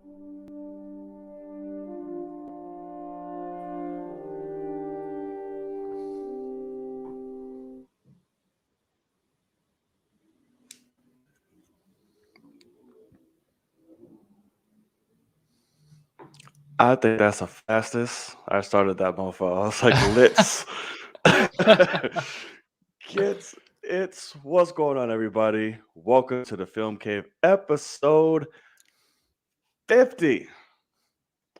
I think that's the fastest I started that motherfucker. I was like, let's kids. It's what's going on, everybody. Welcome to the Film Cave episode 50.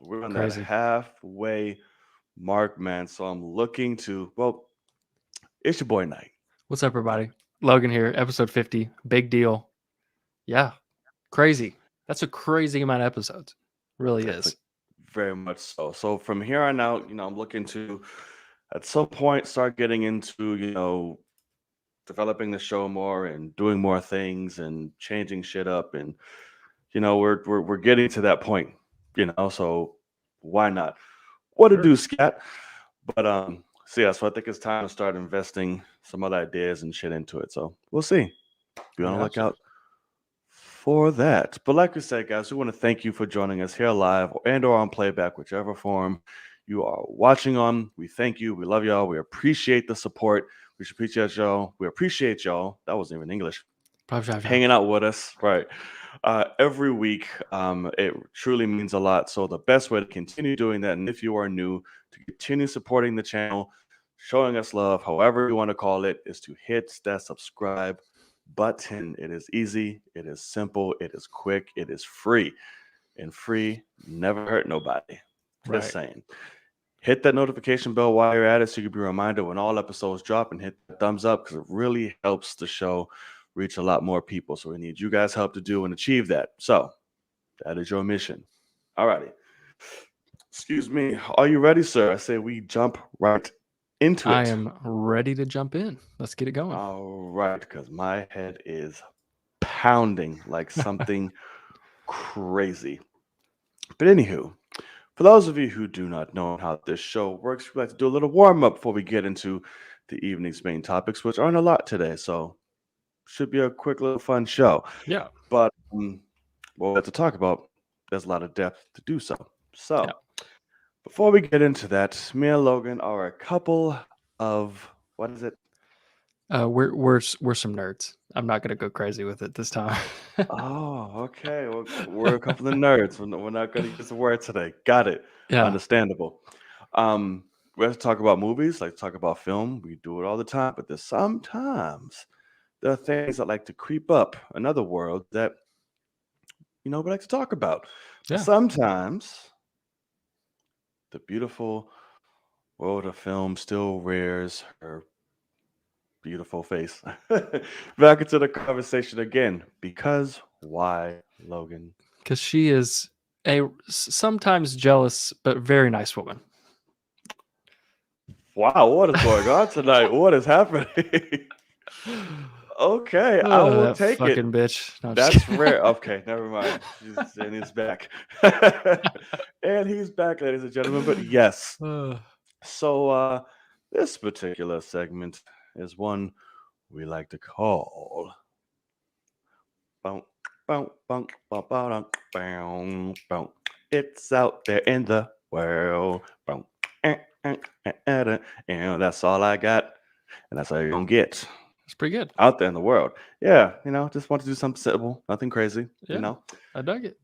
We're on that Crazy. halfway mark, man. So I'm looking to, well, it's your boy Knight. What's up, everybody? Logan here, episode 50. Big deal. Yeah, crazy. That's a crazy amount of episodes. Really That's is. very much so. So from here on out, I'm looking to at some point start getting into, developing the show more and doing more things and changing shit up, and we're getting to that point, so why not? What to Sure. do, scat? But so I think it's time to start investing some other ideas and shit into it, so we'll see. Be on the Yeah. lookout for that. But like we said, guys, we want to thank you for joining us here live or on playback, whichever form you are watching on. We thank you. We love y'all. We appreciate the support. We appreciate y'all. We appreciate y'all. That wasn't even English. Hanging out with us, right? Every week. It truly means a lot. So the best way to continue doing that, and if you are new, to continue supporting the channel, showing us love, however you want to call it, is to hit that subscribe button. It is easy, it is simple, it is quick, it is free. And free never hurt nobody. Just saying. Hit that notification bell while you're at it so you can be reminded when all episodes drop, and hit the thumbs up because it really helps the show reach a lot more people. So we need you guys' help to do and achieve that. So that is your mission. Alrighty. Excuse me. Are you ready, sir? I say we jump right into it. I am ready to jump in. Let's get it going. All right, because my head is pounding like something crazy. But anywho, for those of you who do not know how this show works, we like to do a little warm up before we get into the evening's main topics, which aren't a lot today. So should be a quick little fun show. Yeah. But what we have to talk about, there's a lot of depth to do so. So before we get into that, me and Logan are a couple of, what is it? We're some nerds. I'm not gonna go crazy with it this time. Oh, okay. Well, we're a couple of nerds. We're not going to use the word today. Got it. Yeah. Understandable. We have to talk about movies, like talk about film. We do it all the time, but sometimes there are things that like to creep up another world that we like to talk about. Yeah. Sometimes the beautiful world of film still rears her beautiful face back into the conversation again. Because why, Logan? Because she is a sometimes jealous but very nice woman. Wow, what is going on tonight? What is happening? Okay, I will that take fucking it. bitch. No, That's rare. Okay, never mind. And he's back. And he's back, ladies and gentlemen. But yes. So this particular segment is one we like to call It's Out There in the World. And that's all I got. And that's all you're going to get. It's pretty good. Out there in the world. Yeah, just want to do something simple, nothing crazy, I dug it.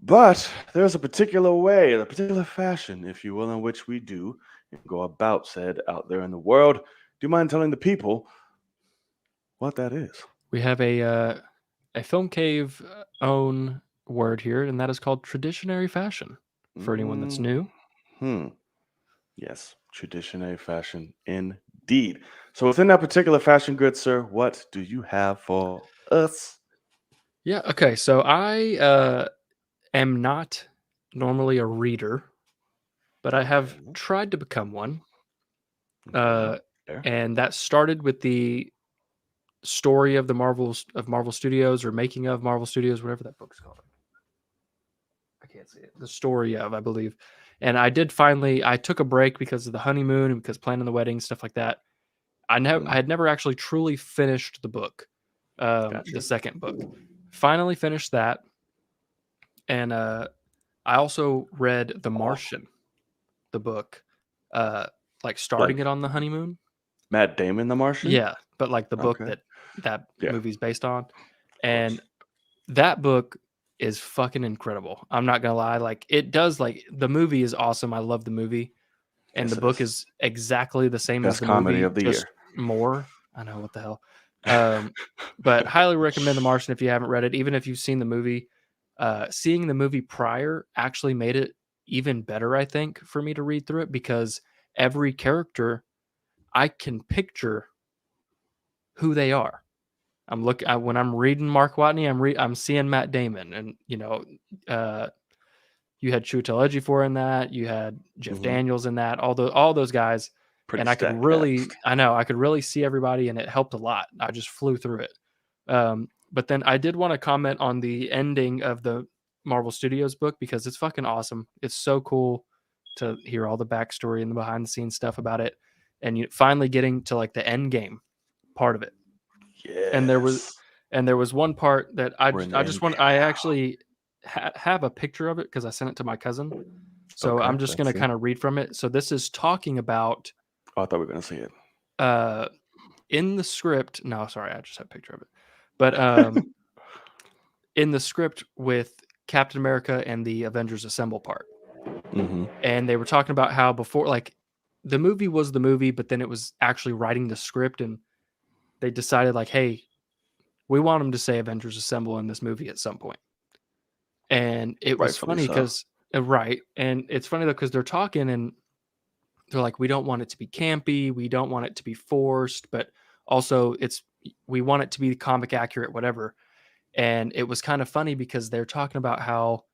But there's a particular way, a particular fashion, if you will, in which we do go about said out there in the world. Do you mind telling the people what that is? We have a Film Cave own word here, and that is called traditionary fashion. For anyone that's new. Yes, traditionary fashion indeed. So within that particular fashion, good sir, what do you have for us? Yeah, okay. So I am not normally a reader, but I have tried to become one. And that started with the story of Marvel Studios, or making of Marvel Studios, whatever that book's called. I can't see it. The story of, I believe. And I took a break because of the honeymoon and because planning the wedding, stuff like that. I had never actually truly finished the book, the second book. Finally finished that, and I also read The Martian, the book, like starting it on the honeymoon. Matt Damon, The Martian? Yeah, but like the book Okay. that Yeah. movie's based on. And that book is fucking incredible. I'm not gonna lie. Like it does, like the movie is awesome. I love the movie. And Yes, the it book is. is exactly the same as Best the comedy movie, of the just year. more. I know, what the hell. But highly recommend The Martian if you haven't read it, even if you've seen the movie. Seeing the movie prior actually made it even better, I think, for me to read through it, because every character I can picture who they are. When I'm reading Mark Watney, I'm seeing Matt Damon, and you had Chiwetel Ejiofor in that, you had Jeff Daniels in that, all those guys, Pretty and I could stacked really, cast. I could really see everybody, and it helped a lot. I just flew through it. But then I did want to comment on the ending of the Marvel Studios book, because it's fucking awesome. It's so cool to hear all the backstory and the behind the scenes stuff about it, and you finally getting to like the end game part of it. And Yes. there was one part that We're in the I end just want game I now. actually have a picture of it because I sent it to my cousin. So Okay, I'm just going let's to see. kind of read from it. So this is talking about Oh, I thought we were gonna see it. in the script. No, sorry, I just have a picture of it. But in the script with Captain America and the Avengers Assemble part. And they were talking about how before, like, the movie was the movie, but then it was actually writing the script, and they decided, like, hey, we want them to say Avengers Assemble in this movie at some point. And it was Rightfully funny so. because, right. And it's funny though, because they're talking and they're like, we don't want it to be campy. We don't want it to be forced, but also we want it to be comic accurate, whatever. And it was kind of funny because they're talking about how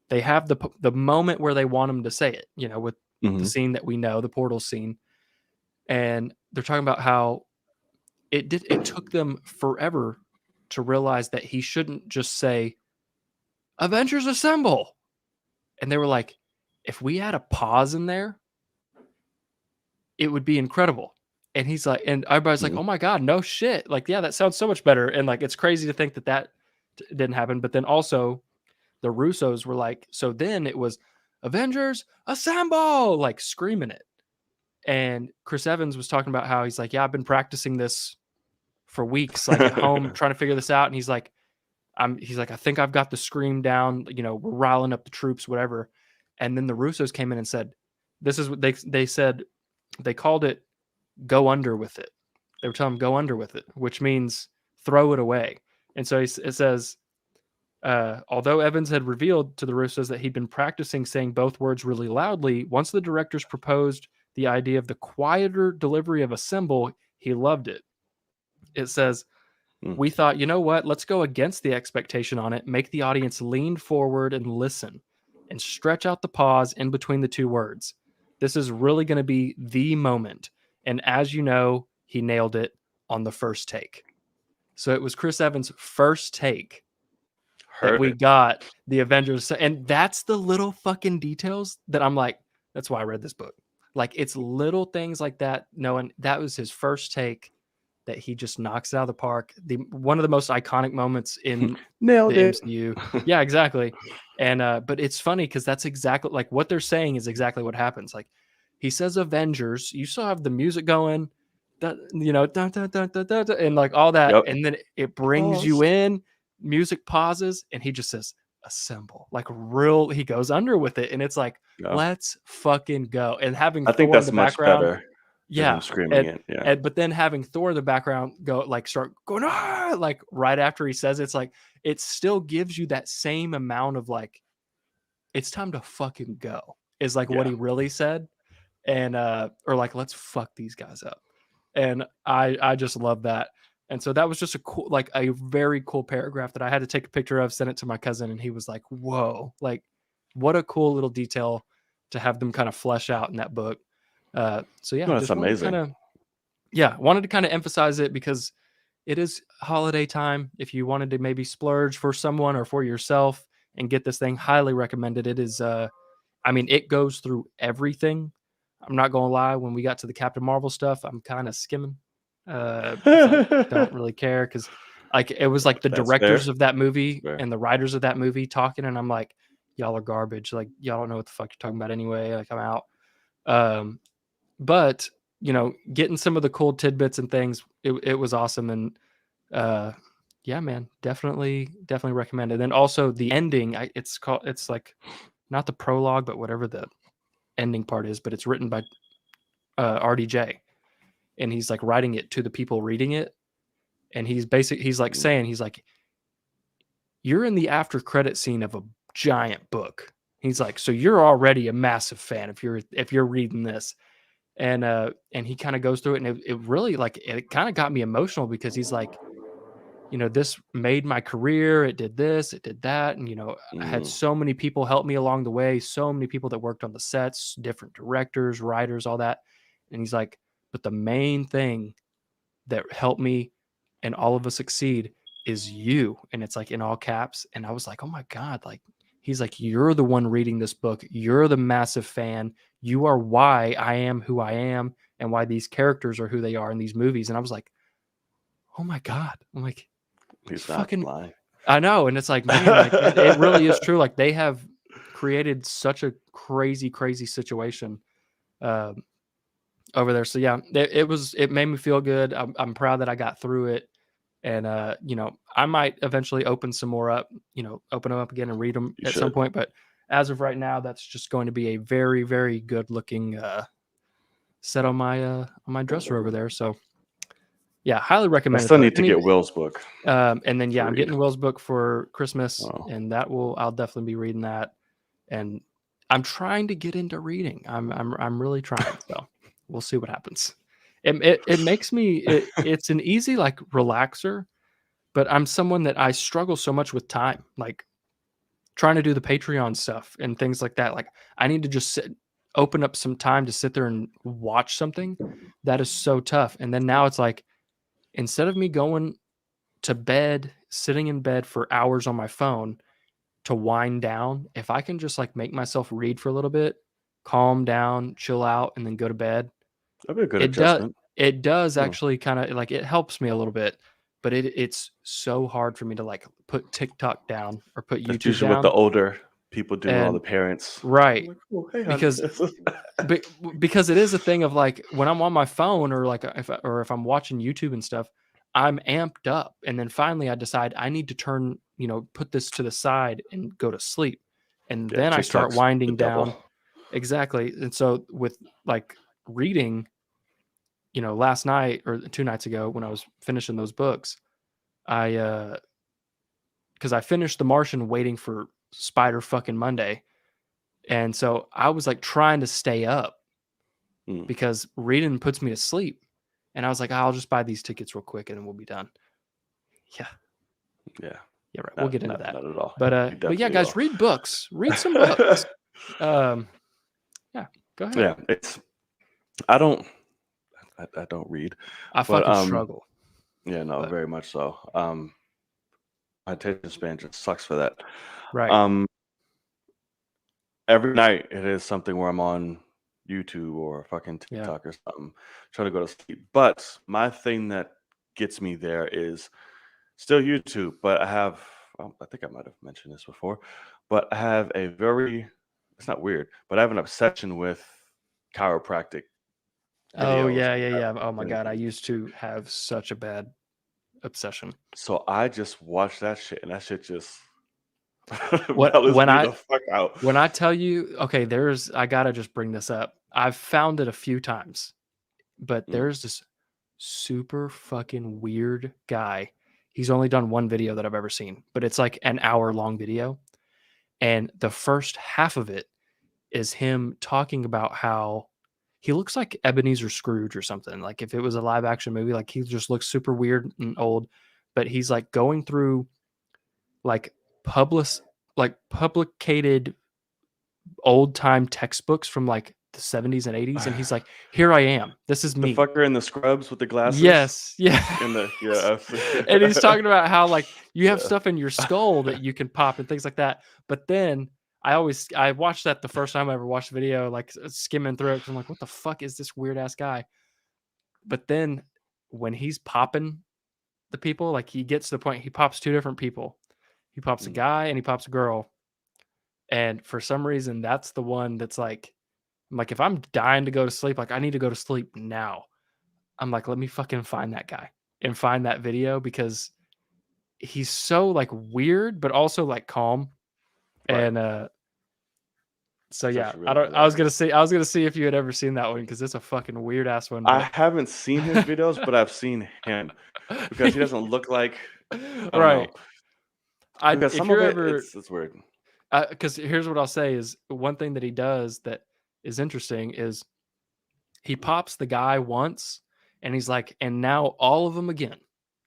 they have the moment where they want them to say it, with the scene that we know, the portal scene. And they're talking about how it took them forever to realize that he shouldn't just say Avengers Assemble. And they were like, if we had a pause in there, it would be incredible. And he's like, and everybody's like, oh my God, no shit. Like, yeah, that sounds so much better. And like, it's crazy to think that didn't happen. But then also the Russos were like, so then it was Avengers Assemble, like screaming it. And Chris Evans was talking about how he's like, yeah, I've been practicing this for weeks, like at home, trying to figure this out. And he's like, I think I've got the scream down, we're riling up the troops, whatever. And then the Russos came in and said, this is what they said. They called it go under with it. They were telling him go under with it, which means throw it away. And so it says, although Evans had revealed to the Russos that he'd been practicing saying both words really loudly, once the directors proposed the idea of the quieter delivery of assemble, he loved it. It says, we thought, you know what? Let's go against the expectation on it, make the audience lean forward and listen, and stretch out the pause in between the two words. This is really going to be the moment. And as you know, he nailed it on the first take. So it was Chris Evans' first take that we got the Avengers. And that's the little fucking details that I'm like, that's why I read this book. Like, it's little things like that, knowing that was his first take, that he just knocks it out of the park. One of the most iconic moments in Nailed the it. MCU. Yeah, exactly. And but it's funny because that's exactly like what they're saying is exactly what happens. Like, he says Avengers, you still have the music going, dun, dun, dun, dun, dun, dun, and like all that, Yep. and then it brings you in. Music pauses, and he just says assemble, like real. He goes under with it, and it's like, let's fucking go. And having I think Thor in that's the much background, better than him yeah, screaming it. Yeah. and but then having Thor in the background start going like right after he says it's like it still gives you that same amount of like it's time to fucking go is like what he really said, and or like let's fuck these guys up, and I just love that. And so that was just a very cool paragraph that I had to take a picture of, send it to my cousin, and he was like, whoa, like what a cool little detail to have them kind of flesh out in that book. So yeah, No, that's just wanted amazing. wanted to kind of emphasize it because it is holiday time. If you wanted to maybe splurge for someone or for yourself and get this thing, highly recommended. It is, it goes through everything. I'm not going to lie. When we got to the Captain Marvel stuff, I'm kind of skimming. Don't really care because like it was like the That's directors fair. of that movie and the writers of that movie talking, and I'm like, y'all are garbage. Like, y'all don't know what the fuck you're talking about anyway. Like, I'm out. But getting some of the cool tidbits and things, it was awesome. And yeah, man, definitely recommend it. And also the ending, it's like not the prologue, but whatever the ending part is, but it's written by RDJ, and he's like writing it to the people reading it, and he's like saying, he's like, you're in the after credit scene of a giant book. He's like, so you're already a massive fan if you're reading this. And he kind of goes through it, and it really, like, it kind of got me emotional, because he's like, this made my career. It did this, it did that. And, I had so many people help me along the way, so many people that worked on the sets, different directors, writers, all that. And he's like, but the main thing that helped me and all of us succeed is you. And it's like in all caps. And I was like, oh my God, like, he's like, you're the one reading this book. You're the massive fan. You are why I am who I am, and why these characters are who they are in these movies. And I was like, oh my God. I'm like, He's fucking lying. I know. And it's like, man, like, it really is true. Like, they have created such a crazy, crazy situation over there. So yeah, it made me feel good. I'm proud that I got through it. And I might eventually open some more up, open them up again and read them You at should. some point. But as of right now, that's just going to be a very, very good looking set on my dresser over there. So yeah, highly I recommend it. still though. need to get Will's book. And then, yeah, I'm read. getting Will's book for Christmas, Oh. and I'll definitely be reading that. And I'm trying to get into reading. I'm really trying. So we'll see what happens. It makes me, it's an easy, like, relaxer, but I'm someone that I struggle so much with time, like trying to do the Patreon stuff and things like that. Like, I need to just open up some time to sit there and watch something. That is so tough. And then now it's like, instead of me going to bed, sitting in bed for hours on my phone to wind down, if I can just, like, make myself read for a little bit, calm down, chill out, and then go to bed, That'd be a good it does adjustment. it does Yeah. actually kind of, like, it helps me a little bit. But it's so hard for me to, like, put TikTok down or put That's YouTube usually what the down. older people do, all the And parents. right, Like, oh, hey, because because it is a thing of, like, when I'm on my phone, or like if I'm watching YouTube and stuff, I'm amped up, and then finally I decide I need to put this to the side and go to sleep, and yeah, then I start TikTok's the winding devil. down. Exactly. And so with, like, reading, last night or 2 nights ago when I was finishing those books, because I finished The Martian waiting for Spider fucking Monday, and so I was, like, trying to stay up Mm. because reading puts me to sleep. And I was like, I'll just buy these tickets real quick and then we'll be done. Yeah. Yeah. Yeah, right. We'll get into that. Not at all. But You but yeah, definitely guys, will. read books. Read some books. Yeah, go ahead. Yeah, I don't read. I But fucking struggle. yeah, no, But very much so. My attention span just sucks for that. right. Every night it is something where I'm on YouTube or fucking Yeah. TikTok or something, trying to go to sleep. But my thing that gets me there is still YouTube. But I think I might have mentioned this before, but I have it's not weird, but I have an obsession with chiropractic Oh videos. yeah. Oh my God. I used to have such a bad obsession. So I just watch that shit, and that shit just What mellows me the fuck out. when I tell you, okay, I gotta just bring this up. I've found it a few times, but there's this super fucking weird guy. He's only done one video that I've ever seen, but it's like an hour-long video. And the first half of it is him talking about how he looks like Ebenezer Scrooge or something. Like, if it was a live action movie, like, he just looks super weird and old. But he's, like, going through, like, publicated old time textbooks from, like, the 70s and 80s, and he's like, here I am, this is The me. fucker in the scrubs with the glasses. Yes, yeah. And he's talking about how, like, you have stuff in your skull that you can pop and things like that. But then I watched that the first time I ever watched the video, like, skimming through it, because I'm like, what the fuck is this weird ass guy? But then when he's popping the people, like, he gets to the point, he pops two different people. He pops a guy and he pops a girl. And for some reason, that's the one that's like, I'm like, if I'm dying to go to sleep, like I need to go to sleep now. I'm like, let me fucking find that guy and find that video because he's so like weird, but also like calm. Right. And so It's yeah, actually I really don't. hilarious. I was gonna see if you had ever seen that one because it's a fucking weird ass one. I But haven't seen his videos, but I've seen him because he doesn't look like I don't know. right. I Because if some of you're it ever it's weird. because here's what I'll say is one thing that he does that is interesting is he pops the guy once and he's like, and now all of them again.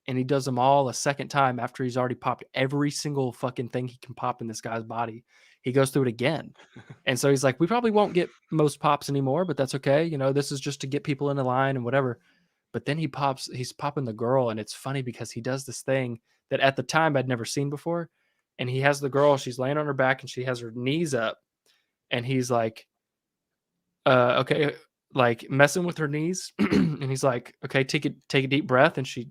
And he does them all a second time after he's already popped every single fucking thing he can pop in this guy's body. He goes through it again. And so he's like, we probably won't get most pops anymore, but that's okay. You know, this is just to get people in the line and whatever. But then he's popping the girl. And it's funny because he does this thing that at the time I'd never seen before. And he has the girl, she's laying on her back and she has her knees up. And he's like, okay, like messing with her knees. And he's like, okay, take a deep breath. And she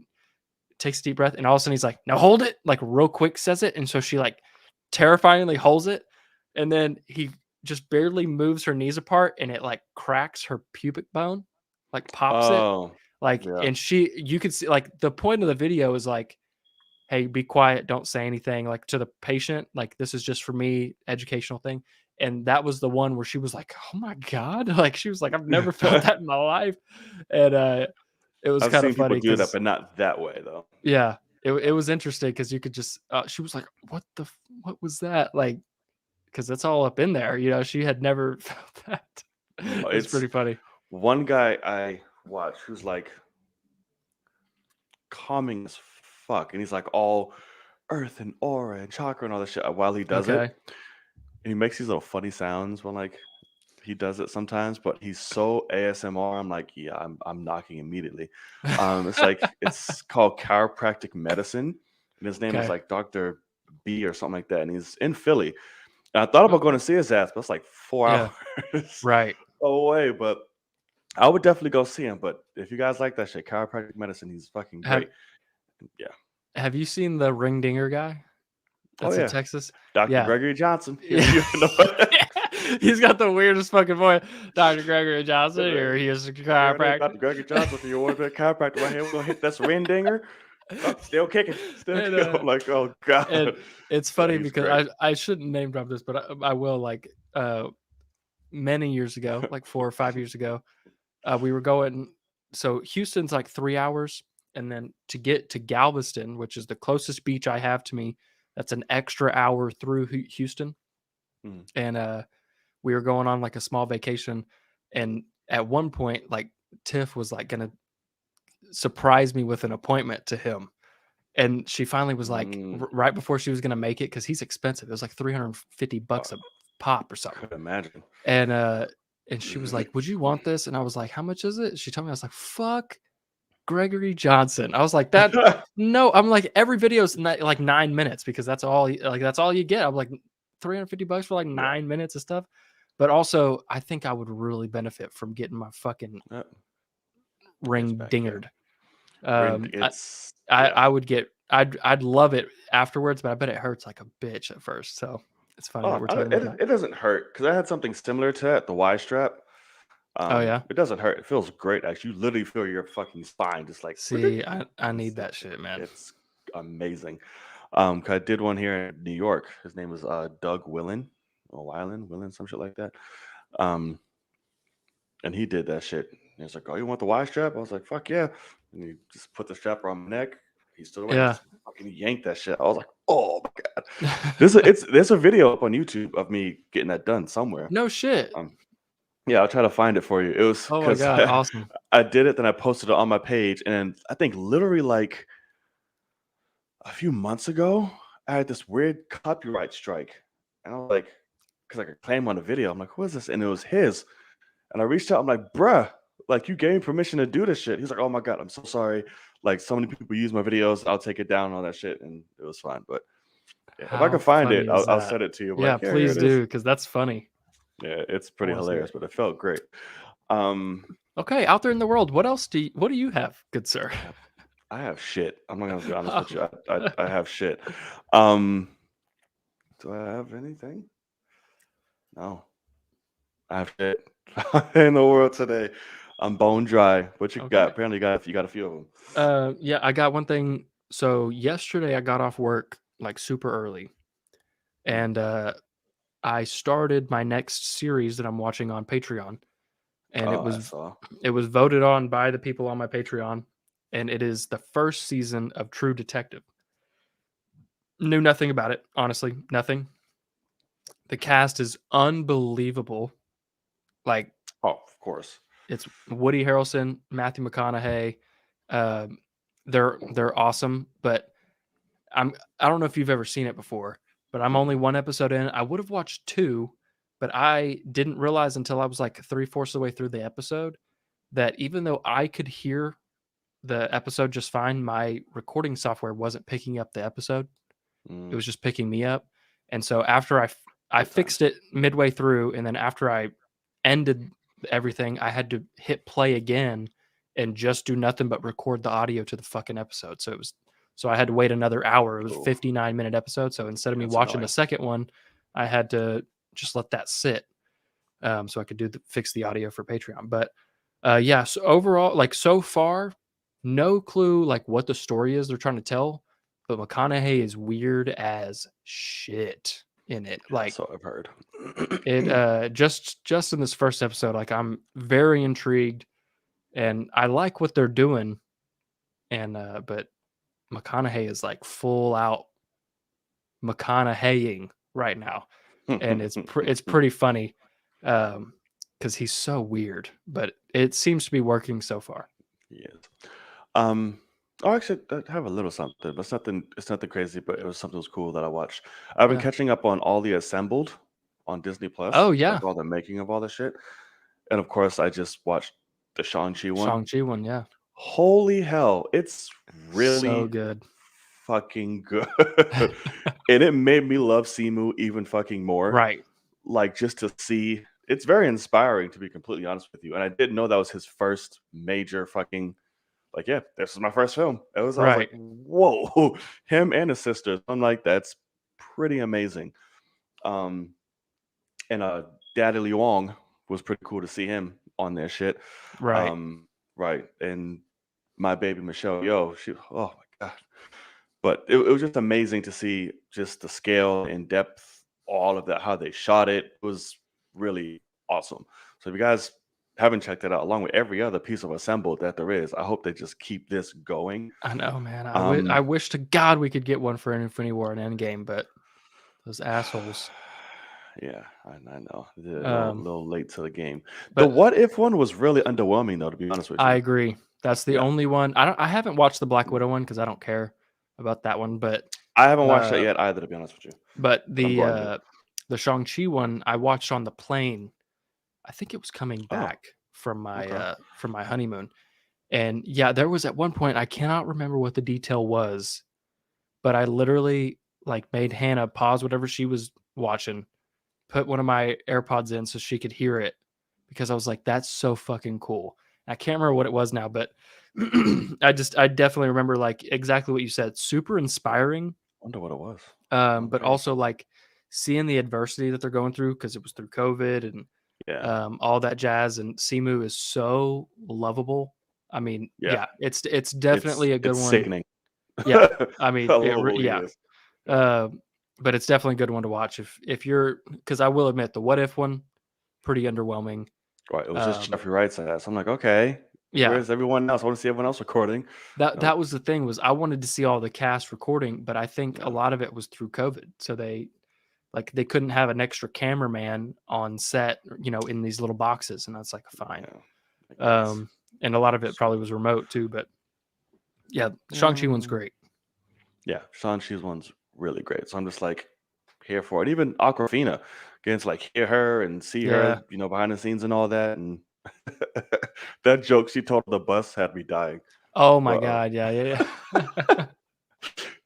takes a deep breath. And all of a sudden he's like, now hold it, like real quick says it. And so she like terrifyingly holds it. And then he just barely moves her knees apart and it like cracks her pubic bone, like pops it. Oh, Like, yeah. and you could see like the point of the video is like, hey, be quiet, don't say anything, like to the patient, like this is just for me, educational thing. And that was the one where she was like, oh my God. Like she was like, I've never felt that in my life. And it was I've kind of seen people funny do that, because but not that way though. yeah, it was interesting because you could just she was like, what was that? Like, because that's all up in there, you know, she had never felt that. No, It's it's pretty funny. one guy I watch who's like calming as fuck, and he's like all earth and aura and chakra and all this shit while he does it. Okay. And he makes these little funny sounds when like he does it sometimes, but he's so ASMR. I'm like, yeah, I'm knocking immediately. It's like it's called chiropractic medicine, and his name is Okay. like Dr. B or something like that, and he's in Philly. And I thought about going Okay. to see his ass, but it's like 4 Yeah. hours Right. away. But I would definitely go see him. But if you guys like that shit, chiropractic medicine, he's fucking Have great. Yeah. Have you seen the ring dinger guy Oh that's in yeah, Texas? Dr. Yeah. Gregory Johnson. Yeah. You know. He's got the weirdest fucking voice. Dr. Gregory Johnson, Right. or he is a Here it is, chiropractor. Dr. Gregory Johnson for your orthopedic chiropractor right here. We're gonna hit this ring dinger. Oh, still kicking, still and kicking. I'm like, oh god. and it's Yeah, funny he's because great. I shouldn't name drop this, but I will. Like many years ago, like 4 or 5 years ago, we were going. So Houston's like 3 hours, and then to get to Galveston, which is the closest beach I have to me, that's an extra hour through Houston. Mhm. And we were going on like a small vacation, and at one point, like Tiff was like gonna surprise me with an appointment to him. And she finally was like, Mm, right before she was gonna make it, because he's expensive. It was like $350 uh, a pop or something. could imagine. And she was like, would you want this? And I was like, how much is it? She told me, I was like, fuck Gregory Johnson. I was like, that no, I'm like, every video is like 9 minutes because that's all that's all you get. I'm like $350 for like Yeah, 9 minutes of stuff. But also, I think I would really benefit from getting my fucking yeah, it's ring back there. dingered. Ring, I, it's I yeah. I would get I'd love it afterwards, but I bet it hurts like a bitch at first. So it's funny that Oh, we're talking about that. it doesn't hurt because I had something similar to that, the Y strap. Oh yeah. It doesn't hurt. It feels great. Actually, you literally feel your fucking spine just like See, I it's need that shit, man. it's amazing. 'Cause I did one here in New York. His name was Doug Willen or Willen, some shit like that. Um, and he did that shit. And he was like, "Oh, you want the Y strap?" I was like, "Fuck yeah!" And he just put the strap around my neck. He stood away and Yeah. just fucking yanked that shit. I was like, "Oh my god!" There's a video up on YouTube of me getting that done somewhere. No shit. Um, yeah, I'll try to find it for you. It was Oh my because god, awesome. I did it, then I posted it on my page, and then I think literally like a few months ago, I had this weird copyright strike, and I was like, because I could claim on the video. I'm like, who is this? And it was his. And I reached out. I'm like, bruh, like you gave me permission to do this shit. He's like, oh my god, I'm so sorry. Like so many people use my videos. I'll take it down and all that shit, and it was fine. But yeah, if I can How find funny it, is I'll that? send it to you. But Yeah, like, here please it is. do, because that's funny. Yeah, it's I pretty want to see hilarious, it. but it felt great. Um, Okay, out there in the world, what do you have, good sir? I have shit. I'm not gonna be honest with Oh. you. I have shit. Um, do I have anything? Oh, I have shit in the world today. I'm bone dry. What you got? Okay. Apparently, you got a few of them. Yeah, I got one thing. So yesterday I got off work like super early, Mm. and I started my next series that I'm watching on Patreon, and Oh, I saw. it was voted on by the people on my Patreon, and it is the first season of True Detective. Knew nothing about it, honestly, nothing. The cast is unbelievable. Like Oh, of course. it's Woody Harrelson, Matthew McConaughey. Um, they're awesome, but I don't know if you've ever seen it before, but I'm only Mm-mm. one episode in. I would have watched two, but I didn't realize until I was like three-fourths of the way through the episode that even though I could hear the episode just fine, my recording software wasn't picking up the episode. It Mm. was just picking me up. And so after I Good fixed times. it midway through, and then after I ended everything, I had to hit play again and just do nothing but record the audio to the fucking episode. So I had to wait another hour. It was a Cool. 59-minute episode. So instead of me That's watching the annoying. second one, I had to just let that sit, so I could fix the audio for Patreon. But yeah, so overall, like so far, no clue like what the story is they're trying to tell, but McConaughey is weird as shit in it. That's Like what I've heard. it just in this first episode, like I'm very intrigued and I like what they're doing. And but McConaughey is like full out McConaugheying right now. And it's pretty funny. Because he's so weird, but it seems to be working so far. Yes. Um. Oh, actually, I have a little something, but it's nothing. It's nothing crazy, but it was something that was cool that I watched. I've been Yeah. catching up on all the Assembled on Disney Oh Plus, yeah, like all the making of all the shit, and of course, I just watched the Shang-Chi one. Shang-Chi one, yeah. Holy hell, it's So really good. fucking good, and it made me love Simu even fucking more. Right, Like just to see, it's very inspiring to be completely honest with you. And I didn't know that was his first major fucking like, yeah, this is my first film. I was like, right. whoa, him and his sisters. I'm like, that's pretty amazing. Um, and Daddy Lee Wong was pretty cool to see him on their shit. Right. Right. And my baby Michelle, yo, she oh my god. But it was just amazing to see just the scale and depth, all of that, how they shot it. It was really awesome. So if you guys haven't checked it out, along with every other piece of Assembled that there is, I hope they just keep this going. I know, man. I Um, wish to God we could get one for Infinity War and Endgame, but those assholes. yeah, I know. They're a Um, little late to the game. The but What If one was really underwhelming, though, to be honest with I you. agree. That's the Yeah. only one. I haven't watched the Black Widow one because I don't care about that one, I haven't watched that uh, yet either, to be honest with you, but but I'm going to. the Shang-Chi one I watched on the plane. I think it was coming Oh, back okay. from my honeymoon. And yeah, there was at one point I cannot remember what the detail was, but I literally like made Hannah pause whatever she was watching, put one of my AirPods in so she could hear it because I was like, that's so fucking cool. I can't remember what it was now, but I definitely remember like exactly what you said. Super inspiring. Wonder what it was. I'm But curious. also like seeing the adversity that they're going through because it was through COVID and Yeah, all that jazz. And Simu is so lovable. I mean, yeah. yeah, it's definitely a good It's one. sickening. Yeah, I mean, How lovable he yeah, is. Yeah. uh, but it's definitely a good one to watch if you're because I will admit the What If one pretty underwhelming. Right, it was just Um, Jeffrey Wright's ass. I'm like, "Okay, yeah, where's everyone else? I wanna see everyone else recording." Nope. that was the thing was I wanted to see all the cast recording, but I think a Yeah, lot of it was through COVID, so they couldn't have an extra cameraman on set, in these little boxes, and that's like fine. yeah. I guess. Um, and a lot of it So probably was remote too, but yeah, Shang-Chi one's yeah. great. Yeah, Shang-Chi's one's really great, so I'm just, like, here for it. Even Awkwafina, getting to, like, hear her and see Yeah. her, behind the scenes and all that, and that joke she told on the bus had me dying. Oh my But, god, yeah, yeah, yeah.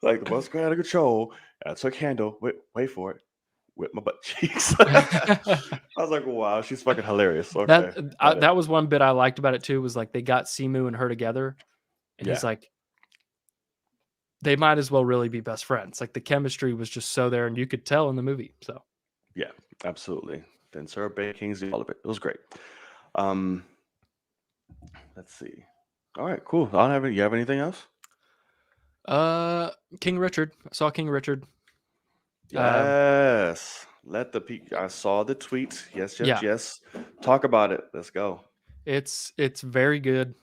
like, "The bus got out of control, and I took handle" wait for it, "with my butt cheeks." I was like, "Wow, she's fucking hilarious." Okay, got it. That was one bit I liked about it too, was, like, they got Simu and her together, and he's Yeah, like, they might as well really be best friends. Like, the chemistry was just so there, and you could tell in the movie, so yeah, absolutely. Then Sir Bay Kingsley, all of it. It was great. Um, let's see. All right, cool. I don't have any. You have anything else? King Richard. I saw King Richard. Yes. Let the peak. I saw the tweet. Yes, yes, Yeah, yes. Talk about it. Let's go. it's very good.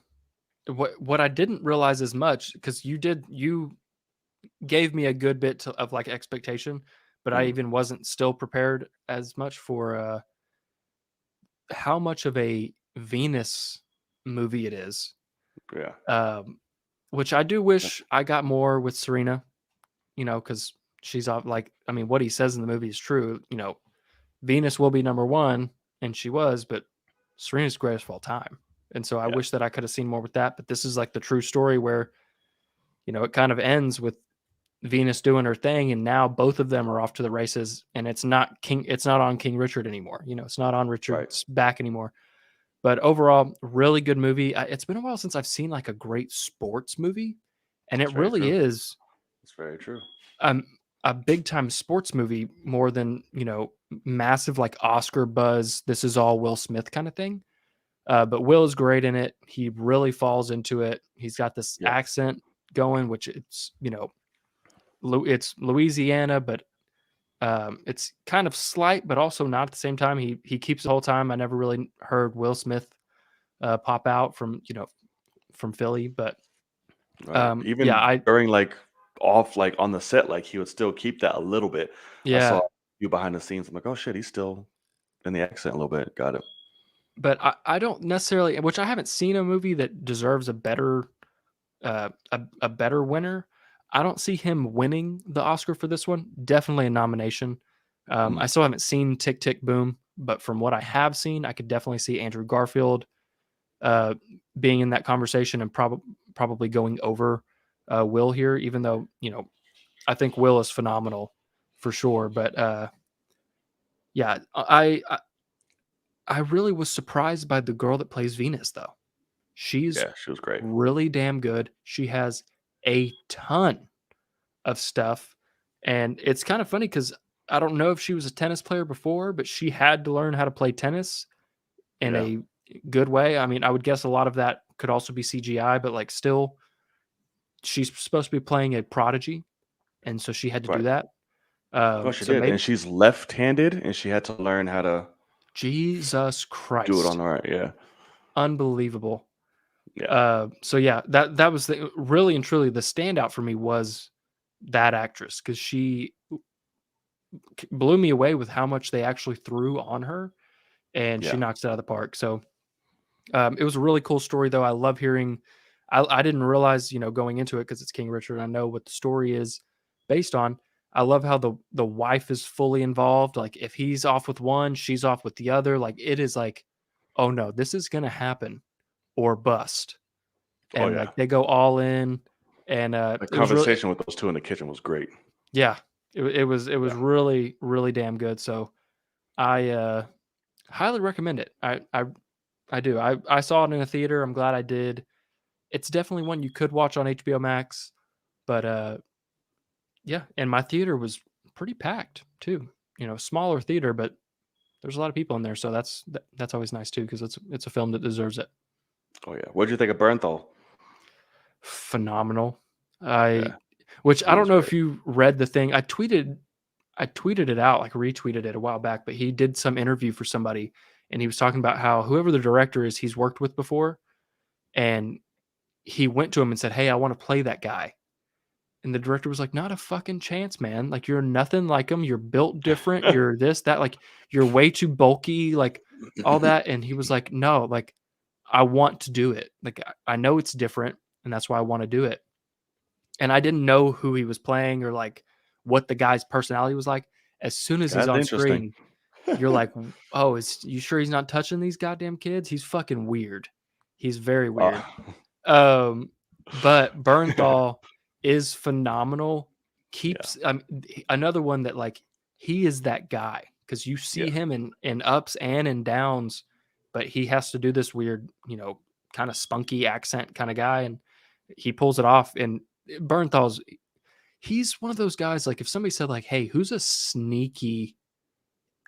What I didn't realize as much, because you gave me a good bit of like expectation, but I Mm, even wasn't still prepared as much for how much of a Venus movie it is. yeah. Um, which I do wish I got more with Serena, because she's like, I mean, what he says in the movie is true. Venus will be number one, and she was, but Serena's greatest of all time. And so I Yeah. wish that I could have seen more with that. But this is like the true story where, it kind of ends with Venus doing her thing, and now both of them are off to the races, and it's not on King Richard anymore. It's not on Right. Richard's back anymore. But overall, really good movie. It's been a while since I've seen like a great sports movie, and It's it very really true. is It's very true. um, a big time sports movie more than massive like Oscar buzz. This is all Will Smith kind of thing. But Will is great in it. He really falls into it. He's got this Yeah. accent going, which it's Louisiana, but it's kind of slight, but also not at the same time. He keeps the whole time. I never really heard Will Smith pop out from Philly, but Right. yeah, Even during like off like on the set, like he would still keep that a little bit. I saw yeah, you behind the scenes. I'm like, oh shit, he's still in the accent a little bit. Got it. but I don't necessarily, which I haven't seen a movie that deserves a better a better winner. I don't see him winning the Oscar for this one. Definitely a nomination. I Mm, still haven't seen Tick Tick Boom, but from what I have seen, I could definitely see Andrew Garfield uh, being in that conversation and probably going over Will here, even though I think Will is phenomenal for sure. But yeah, I really was surprised by the girl that plays Venus though. She's yeah, she was great. really damn good. She has a ton of stuff, and it's kind of funny because I don't know if she was a tennis player before, but she had to learn how to play tennis in Yeah. a good way. I mean, I would guess a lot of that could also be CGI, but like still, she's supposed to be playing a prodigy, and so she had to do Right. that. No, she So did. And maybe she's left-handed and she had to learn how to Jesus do it on Christ, the right. Yeah. unbelievable. Yeah. So yeah, that was the really and truly the standout for me was that actress because she blew me away with how much they actually threw on her, and she Yeah. knocks it out of the park. So it was a really cool story, though. I love hearing. I didn't realize, going into it because it's King Richard. I know what the story is based on. I love how the wife is fully involved. Like if he's off with one, she's off with the other. Like it is like, oh no, this is gonna happen or bust, Oh and yeah. like they go all in, and The it was really conversation with those two in the kitchen was great. yeah, it was Yeah. really really damn good. So I highly recommend it. I do. I saw it in a theater. I'm glad I did. It's definitely one you could watch on HBO Max, but yeah, and my theater was pretty packed too. Smaller theater, but there's a lot of people in there, so that's always nice too because it's a film that deserves it. Oh yeah. What'd you think of Bernthal? Phenomenal. I Yeah. which I He don't was know great. if you read the thing. I tweeted it out, like retweeted it a while back, but he did some interview for somebody and he was talking about how whoever the director is he's worked with before, and he went to him and said, "Hey, I want to play that guy." And the director was like, "Not a fucking chance, man. Like you're nothing like him. You're built different. You're this, that, like you're way too bulky, like all that." And he was like, "No, like I want to do it. Like I know it's different and that's why I want to do it." And I didn't know who he was playing or like what the guy's personality was like. As soon as he's That's on interesting. screen, you're like, "Oh, is you sure he's not touching these goddamn kids? He's fucking weird. He's very Uh, weird." Um, but Bernthal is phenomenal. yeah. Keeps another one that like he is that guy because you see Yeah. him in ups and in downs, but he has to do this weird, kind of spunky accent kind of guy, and he pulls it off. And Bernthal's he's one of those guys like if somebody said like, "Hey, who's a sneaky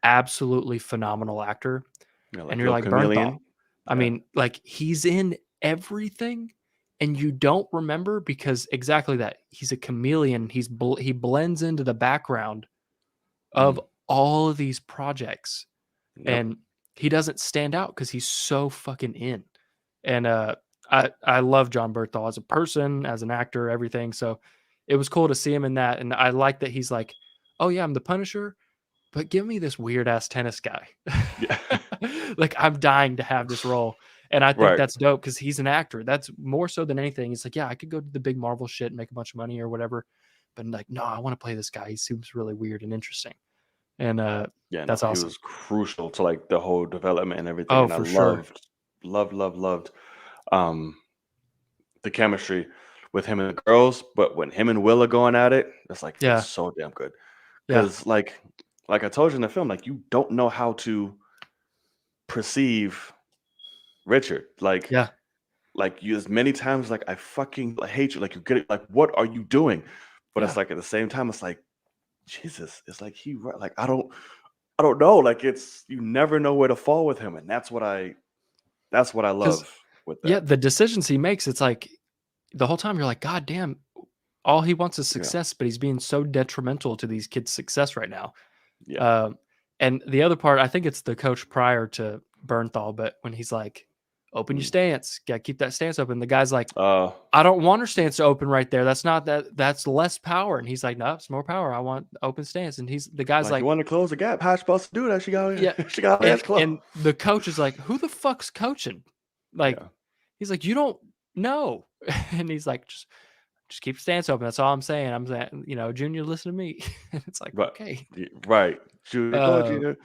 absolutely phenomenal actor. Yeah, And like you're little like, Bernthal. chameleon. I Yeah. mean, like, he's in everything, and you don't remember because exactly that. He's a chameleon. He blends into the background of Mm. all of these projects, Yep. and he doesn't stand out because he's so fucking in. And I love John Bernthal as a person, as an actor, everything. So it was cool to see him in that, and I like that he's like, "Oh yeah, I'm the Punisher, but give me this weird ass tennis guy." Yeah. Like, I'm dying to have this role. And I think Right. that's dope because he's an actor. That's more so than anything. He's like, yeah, I could go to the big Marvel shit and make a bunch of money or whatever. But like, no, I want to play this guy. He seems really weird and interesting. And Yeah, no, that's he awesome. was crucial to like the whole development and everything. Oh, And I for sure. loved um the chemistry with him and the girls. But when him and Will are going at it, it's like feels Yeah. so damn good. Yeah. Because like I told you in the film, like you don't know how to perceive Richard. Yeah. Like you as many times like I fucking hate you. Like you get it, like what are you doing? But it's Yeah. like at the same time, it's like Jesus. It's like like I don't know. Like it's you never know where to fall with him, and that's what I Because, love with yeah, that. the decisions he makes, it's like the whole time you're like, God damn, all he wants is Yeah, success, but he's being so detrimental to these kids' success right now. yeah. Um, and the other part, I think it's the coach prior to Bernthal, but when he's like, "Open your Mm. stance, gotta keep that stance open." The guy's like, Uh, "I don't want her stance to open right there. That's not that. That's less power." And he's like, "No, it's more power. I want open stance." And the guy's like you like, want to close the gap? How you supposed to do that? "Yeah." She got her And legs closed. and the coach is like, "Who the fuck's coaching?" Like, Yeah, he's like, "You don't know." And he's like, "Just keep your stance open. That's all I'm saying. I'm saying, Junior, listen to me." And it's like, but okay. right, Junior, go ahead, Uh, Junior.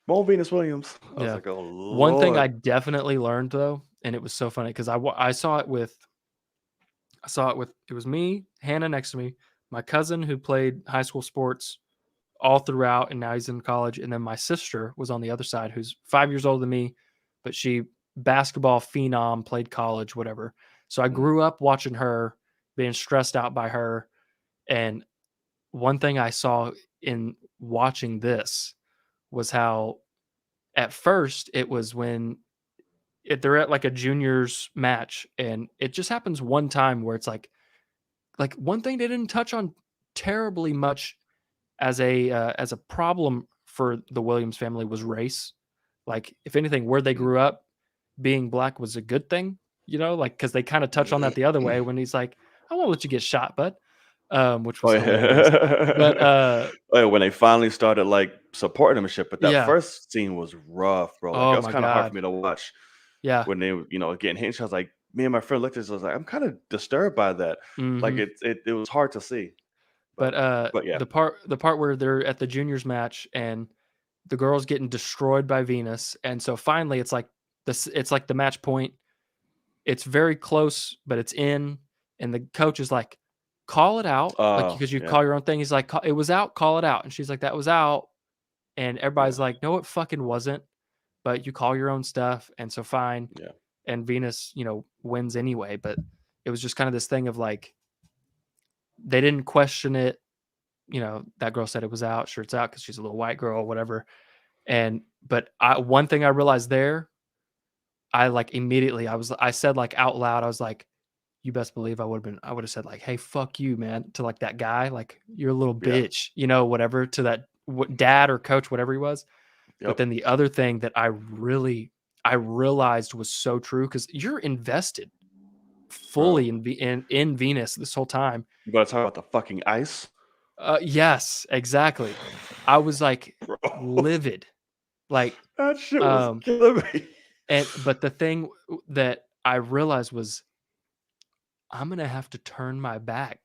Won't Venus Williams. I was Yeah. like, oh One thing I Lord. definitely learned though, and it was so funny because it was me, Hannah next to me, my cousin who played high school sports all throughout, and now he's in college, and then my sister was on the other side, who's 5 years older than me, but she basketball phenom, played college, whatever. So I Mm, grew up watching her, being stressed out by her, and one thing I saw in watching this was how at first it was when they're at like a juniors match, and it just happens one time where it's like one thing they didn't touch on terribly much as a problem for the Williams family was race. Like, if anything, where they mm. grew up, being black was a good thing, like because they kind of touch on that the other way when he's like, "I won't let you get shot, bud," which Oh was hilarious. But yeah. Oh, yeah, when they finally started like supporting him and shit, but that yeah, first scene was rough, bro. Like it oh was my kind of hard for god, me to watch yeah, when they, getting hit. I was like, me and my friend looked at this. I was like, I'm kind of disturbed by that. Like hmm it was hard to see, but but yeah, the part where they're at the juniors match and the girl's getting destroyed by Venus, and so finally it's like this. It's like the match point. It's very close, but it's in, and the coach is like, "Call it out," like because you yeah, call your own thing. He's like, "It was out. Call it out," and she's like, "That was out," and yeah, everybody's like, "No, it fucking wasn't." But you call your own stuff, and so fine. yeah. And Venus, wins anyway. But it was just kind of this thing of like they didn't question it. That girl said it was out. Sure, it's out because she's a little white girl, whatever. And but one thing I realized there, I like immediately I said like out loud, I was like, you best believe I would have said like, "Hey, fuck you, man," to like that guy, like, "You're a little Yeah. bitch," whatever, to that dad or coach, whatever he was. But Yep. then the other thing that I realized was so true because you're invested Bro. fully in Venus this whole time. You gotta talk about the fucking ice, Yes, exactly. I was like bro. livid, like, That shit was um, killing me. but the thing that I realized was I'm gonna have to turn my back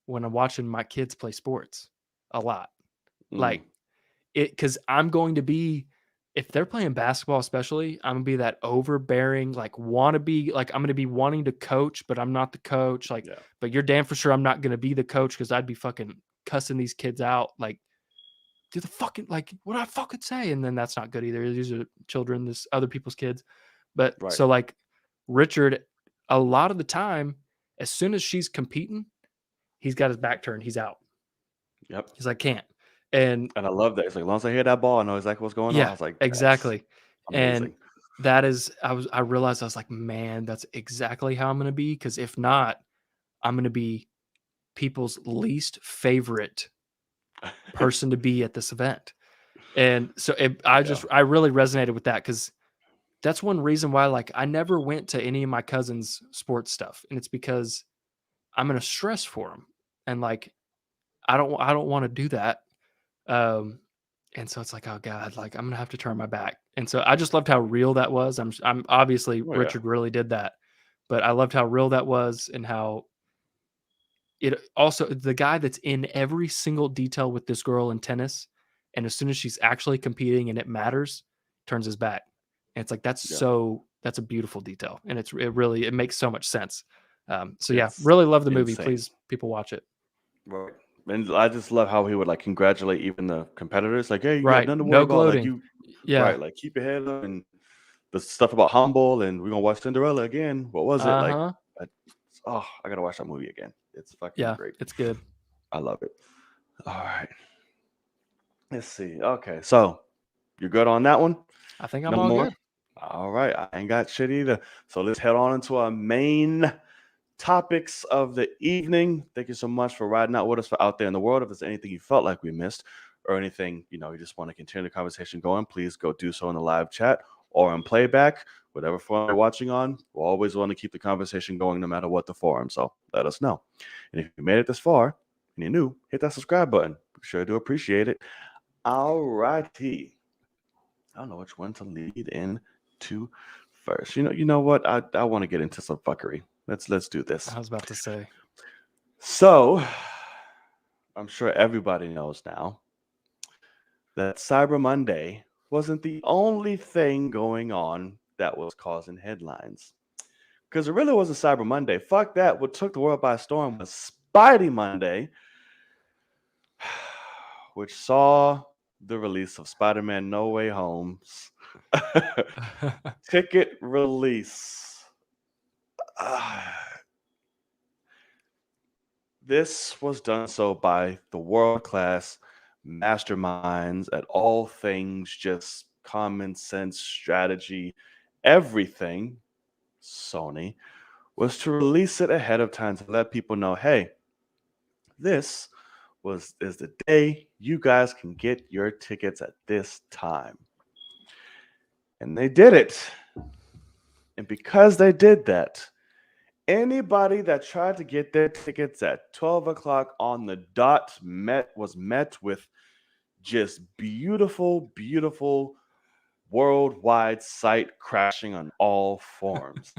when I'm watching my kids play sports a lot. Mm, Like it because I'm going to be if they're playing basketball, especially, I'm gonna be that overbearing, like wanna be like I'm gonna be wanting to coach, but I'm not the coach. Like, yeah. but you're damn for sure I'm not gonna be the coach because I'd be fucking cussing these kids out. Like, do the fucking like what I fucking say, and then that's not good either. These are children, this other people's kids. But Right. so like Richard, a lot of the time, as soon as she's competing, he's got his back turned. He's out. Yep. He's like, can't. And I love that. It's like, as long as I hear that ball, I know exactly what's going on. I yeah, was like, that's exactly. And amazing. that is I realized I was like, "Man, that's exactly how I'm gonna be, because if not, I'm gonna be people's least favorite person to be at this event." And so Yeah. I really resonated with that, because that's one reason why, like, I never went to any of my cousins' sports stuff, and it's because I'm gonna stress for them, and, like, I don't wanna do that. Um, and so it's like, "Oh god, like, I'm gonna have to turn my back." And so I just loved how real that was. I'm obviously, Oh, yeah. Richard really did that, but I loved how real that was, and how it also, the guy that's in every single detail with this girl in tennis, and as soon as she's actually competing and it matters, turns his back. And it's like, Yeah. that's a beautiful detail, and it makes so much sense. So yeah, It's really love the movie. insane. Please, people, watch it. Right. And I just love how he would like congratulate even the competitors. Like, hey, you got Right. nothing to worry No about. Like gloating. you, Yeah. right? Like keep your head up. And the stuff about humble, and we're gonna watch Cinderella again. What was it like? Uh-huh. I, I gotta watch that movie again. It's fucking Yeah, great. it's good. I love it. All right. Let's see. Okay, so you're good on that one. I think I'm No all more. good. All right. I ain't got shit either. So let's head on into our main topics of the evening. Thank you so much for riding out with us for out there in the world. If there's anything you felt like we missed or anything, you just want to continue the conversation going, please go do so in the live chat or on playback, whatever forum you're watching on. We'll always want to keep the conversation going no matter what the forum. So let us know. And if you made it this far and you're new, hit that subscribe button. We sure do appreciate it. All righty. I don't know which one to lead in to first. You know what? I want to get into some fuckery. Let's do this. I was about to say. So, I'm sure everybody knows now that Cyber Monday wasn't the only thing going on that was causing headlines. Because it really wasn't Cyber Monday. Fuck that. What took the world by storm was Spidey Monday, which saw the release of Spider-Man No Way Home's ticket release. This was done so by the world-class masterminds at all things, just common sense strategy, everything. Sony was to release it ahead of time to let people know, hey, this is the day you guys can get your tickets at this time. And they did it. And because they did that, anybody that tried to get their tickets at 12 o'clock on the dot was met with just beautiful, beautiful worldwide site crashing on all forms.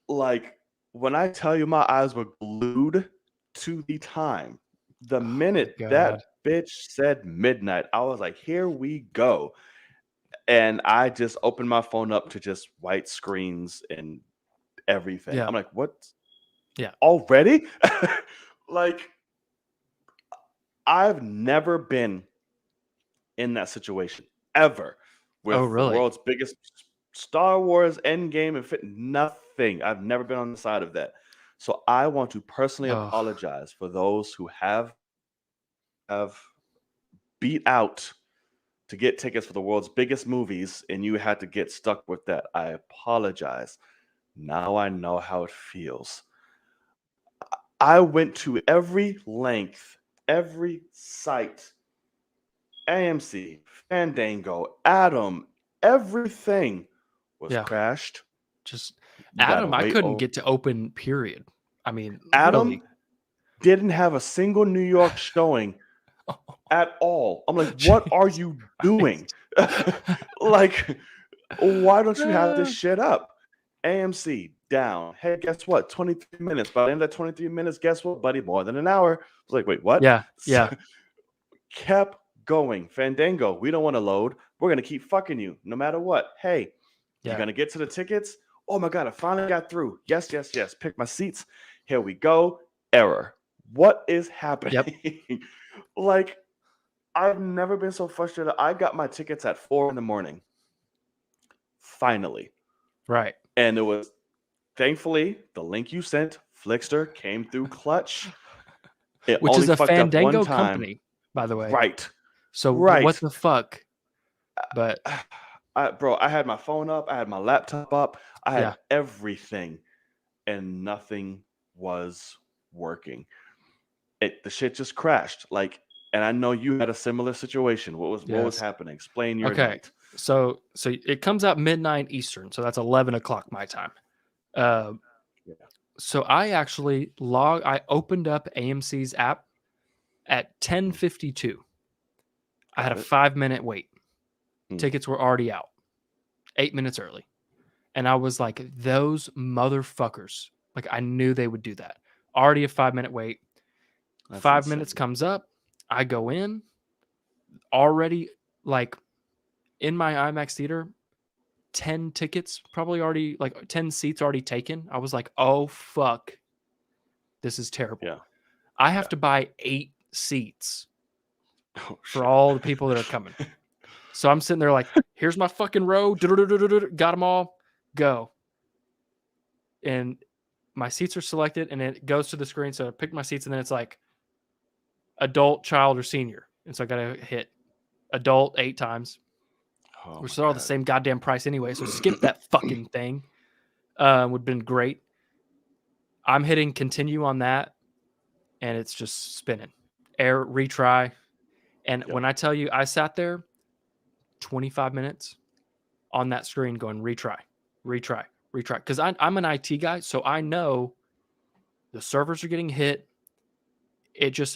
Like, when I tell you my eyes were glued to the time, the minute God. that bitch said midnight, I was like, here we go. And I just opened my phone up to just white screens and everything. Yeah. I'm like, what? Yeah. Already? Like, I've never been in that situation ever Oh, with the really? world's biggest Star Wars Endgame and fit nothing. I've never been on the side of that. So I want to personally Oh, apologize for those who have beat out to get tickets for the world's biggest movies and you had to get stuck with that. I apologize. Now I know how it feels. I went to every length, every site, AMC, Fandango, Adam, everything was yeah. crashed. Just You gotta Adam, I wait. couldn't Oh, get to open, period. I mean, Adam really. didn't have a single New York showing at all. I'm like, what are Jesus you doing? Christ. Like, why don't you have this Uh, shit up? AMC down. Hey, guess what? 23 minutes. By the end of that 23 minutes, guess what, buddy? More than an hour. I was like, wait, what? yeah, yeah, Kept going. Fandango, we don't want to load. We're going to keep fucking you no matter what. Hey, you yeah. going to get to the tickets? Oh my God, I finally got through. Yes, yes, yes. Pick my seats. Here we go. Error. What is Yep. happening? Like, I've never been so frustrated. I got my tickets at 4 in the morning. Finally. Right. And it was thankfully the link you sent, Flickster, came through clutch. It Which is only a fucked up one Fandango time. company. by the way. Right. So Right. what the fuck? But Bro, I had my phone up, I had my laptop up, I had yeah, everything, and nothing was working. The shit just crashed. Like, and I know you had a similar situation. What was yes. happening? Explain your Okay. night. So it comes out midnight Eastern, so that's 11 o'clock my time. Uh, Yeah. so I opened up AMC's app at 10:52. I had a Got it. 5-minute wait. Hmm. Tickets were already out 8 minutes early. And I was like, those motherfuckers. Like, I knew they would do that. Already a 5-minute wait. That's 5 minutes insane. comes up. I go in. Already, like, in my IMAX theater, 10 tickets, probably already, like, 10 seats already taken. I was like, oh, fuck. This is terrible. Yeah. I have to buy 8 seats Oh, for shit. all the people that are coming. So I'm sitting there like, here's my fucking row. Got them all. Go. And my seats are selected and it goes to the screen. So I pick my seats and then it's like adult, child, or senior. And so I got to hit adult 8 times, Oh which my is all the God. same goddamn price anyway. So skip that fucking thing. Would have been great. I'm hitting continue on that and it's just spinning. Retry. And Yep. when I tell you I sat there 25 minutes on that screen going retry. Because I'm an IT guy, so I know the servers are getting hit.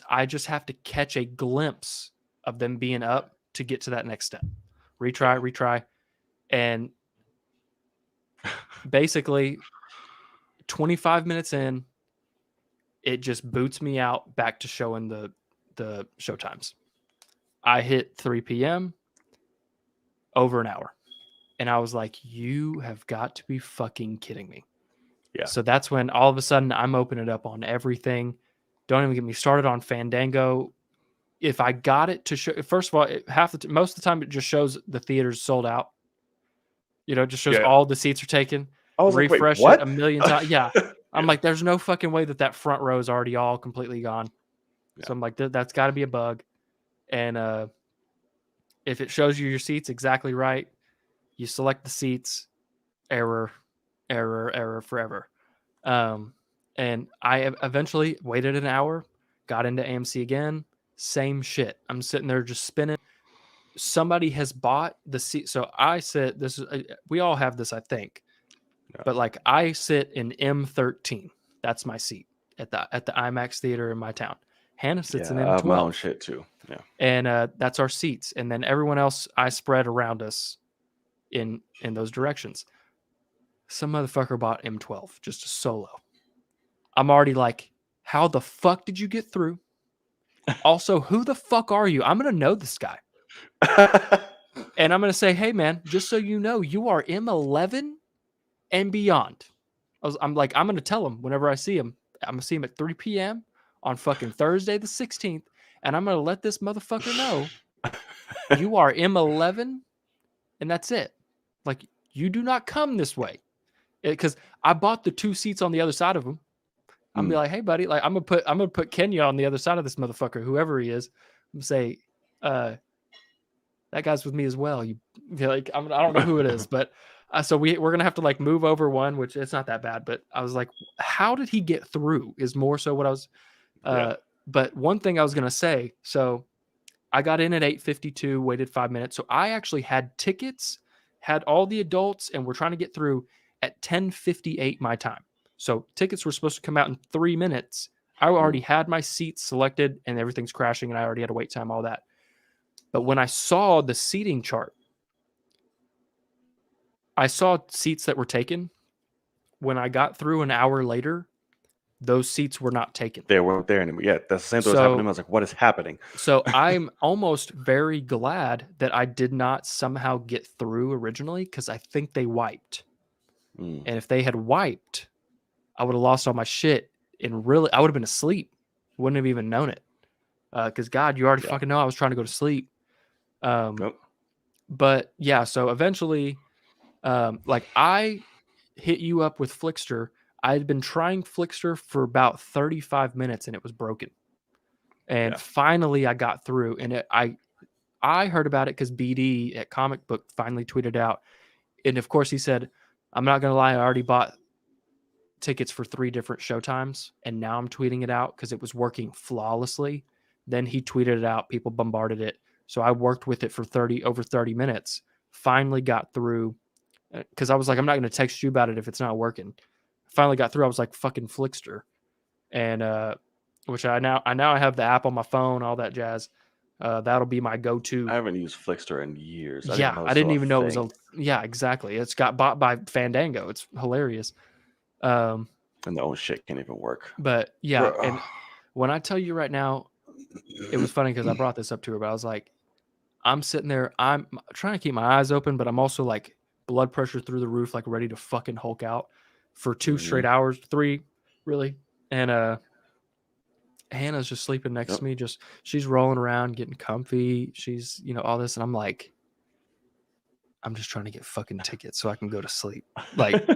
I just have to catch a glimpse of them being up to get to that next step. Retry. And basically 25 minutes in, it just boots me out back to showing the show times. I hit 3 p.m. over an hour. And I was like, you have got to be fucking kidding me. Yeah. So that's when all of a sudden I'm opening it up on everything. Don't even get me started on Fandango. If I got it to show, first of all, most of the time it just shows the theater's sold out. You know, it just shows Yeah. all the seats are taken. I was like, wait, Refresh what? it a million times. Yeah. I'm Yeah. like, there's no fucking way that front row is already all completely gone. Yeah. So I'm like, that's got to be a bug. And if it shows you your seats exactly right, you select the seats, error forever. And I eventually waited an hour, got into AMC again, same shit. I'm sitting there just spinning. Somebody has bought the seat. So I sit, we all have this, I think, Yeah. but like I sit in M13. That's my seat at the IMAX theater in my town. Hannah sits in I have my own M12. shit too. Yeah. And that's our seats. And then everyone else I spread around us in those directions. Some motherfucker bought M12, just a solo. I'm already like, how the fuck did you get through? Also, who the fuck are you? I'm going to know this guy. And I'm going to say, hey, man, just so you know, you are M11 and beyond. I'm going to tell him whenever I see him. I'm going to see him at 3 p.m. on fucking Thursday the 16th. And I'm going to let this motherfucker know you are M11 and that's it. Like, you do not come this way. Because I bought the 2 seats on the other side of him. I'm gonna be like, hey buddy, like I'm gonna put Kenya on the other side of this motherfucker, whoever he is. I'm gonna say, that guy's with me as well. You like, I don't know who it is, but so we're gonna have to like move over one, which it's not that bad. But I was like, how did he get through? Is more so what I was. But one thing I was gonna say, so I got in at 8:52, waited 5 minutes, so I actually had tickets, had all the adults, and we're trying to get through at 10:58 my time. So tickets were supposed to come out in 3 minutes. I already had my seats selected and everything's crashing and I already had a wait time, all that. But when I saw the seating chart, I saw seats that were taken. When I got through an hour later, those seats were not taken. They weren't there anymore. Yeah, that's the same thing was happening. I was like, what is happening? So I'm almost very glad that I did not somehow get through originally because I think they wiped. And if they had wiped, I would have lost all my shit and really, I would have been asleep. Wouldn't have even known it. Because God, you already fucking know I was trying to go to sleep. But yeah, so eventually, like I hit you up with Flickster. I had been trying Flickster for about 35 minutes and it was broken. And Yeah. finally I got through, and I heard about it because BD at Comic Book finally tweeted out. And of course he said, I'm not going to lie, I already bought tickets for 3 different showtimes, and now I'm tweeting it out because it was working flawlessly. Then he tweeted it out, people bombarded it. So I worked with it for over 30 minutes, finally got through, because I was like, I'm not going to text you about it if it's not working. Finally got through. I was like, fucking Flickster. And which I now have the app on my phone, all that jazz. That'll be my go-to. I haven't used Flickster in years. Yeah, I didn't even know it was a. Yeah, exactly. It's got bought by Fandango. It's hilarious. And the old shit can't even work. But yeah, and when I tell you right now, it was funny because I brought this up to her, but I was like, I'm sitting there, I'm trying to keep my eyes open, but I'm also like blood pressure through the roof, like ready to fucking Hulk out for 2 straight hours, 3 really. And Hannah's just sleeping next to me, she's rolling around, getting comfy. She's, all this, and I'm like, I'm just trying to get fucking tickets so I can go to sleep. Like,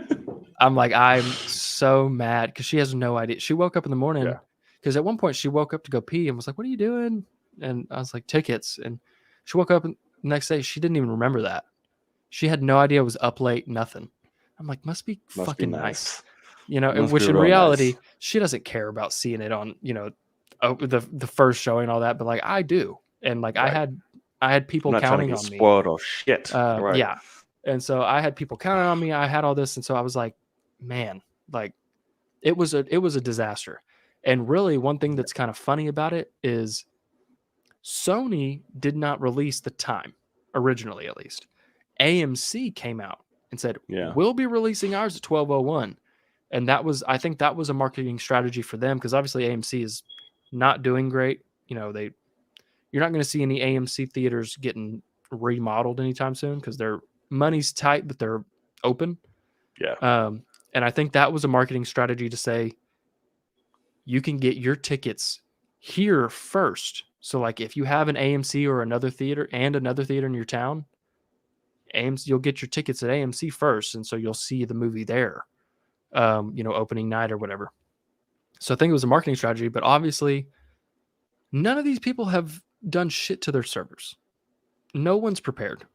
I'm so mad because she has no idea. She woke up in the morning because at one point she woke up to go pee and was like, "What are you doing?" And I was like, "Tickets." And she woke up and the next day she didn't even remember that. She had no idea I was up late, nothing. I'm like, must be fucking nice. Which in reality, she doesn't care about seeing it on, the first showing and all that, but like I do. And like I had people counting on me. Spoiled or shit. Right. Yeah. And so I had people counting on me. I had all this. And so I was like, man, like it was a disaster. And really one thing that's kind of funny about it is Sony did not release the time, originally at least. AMC came out and said, we'll be releasing ours at 12:01. And I think that was a marketing strategy for them, because obviously AMC is not doing great. You're not going to see any AMC theaters getting remodeled anytime soon because their money's tight, but they're open. Yeah. And I think that was a marketing strategy to say, you can get your tickets here first. So like if you have an AMC or another theater in your town, AMC, you'll get your tickets at AMC first. And so you'll see the movie there, opening night or whatever. So I think it was a marketing strategy, but obviously none of these people have done shit to their servers. No one's prepared.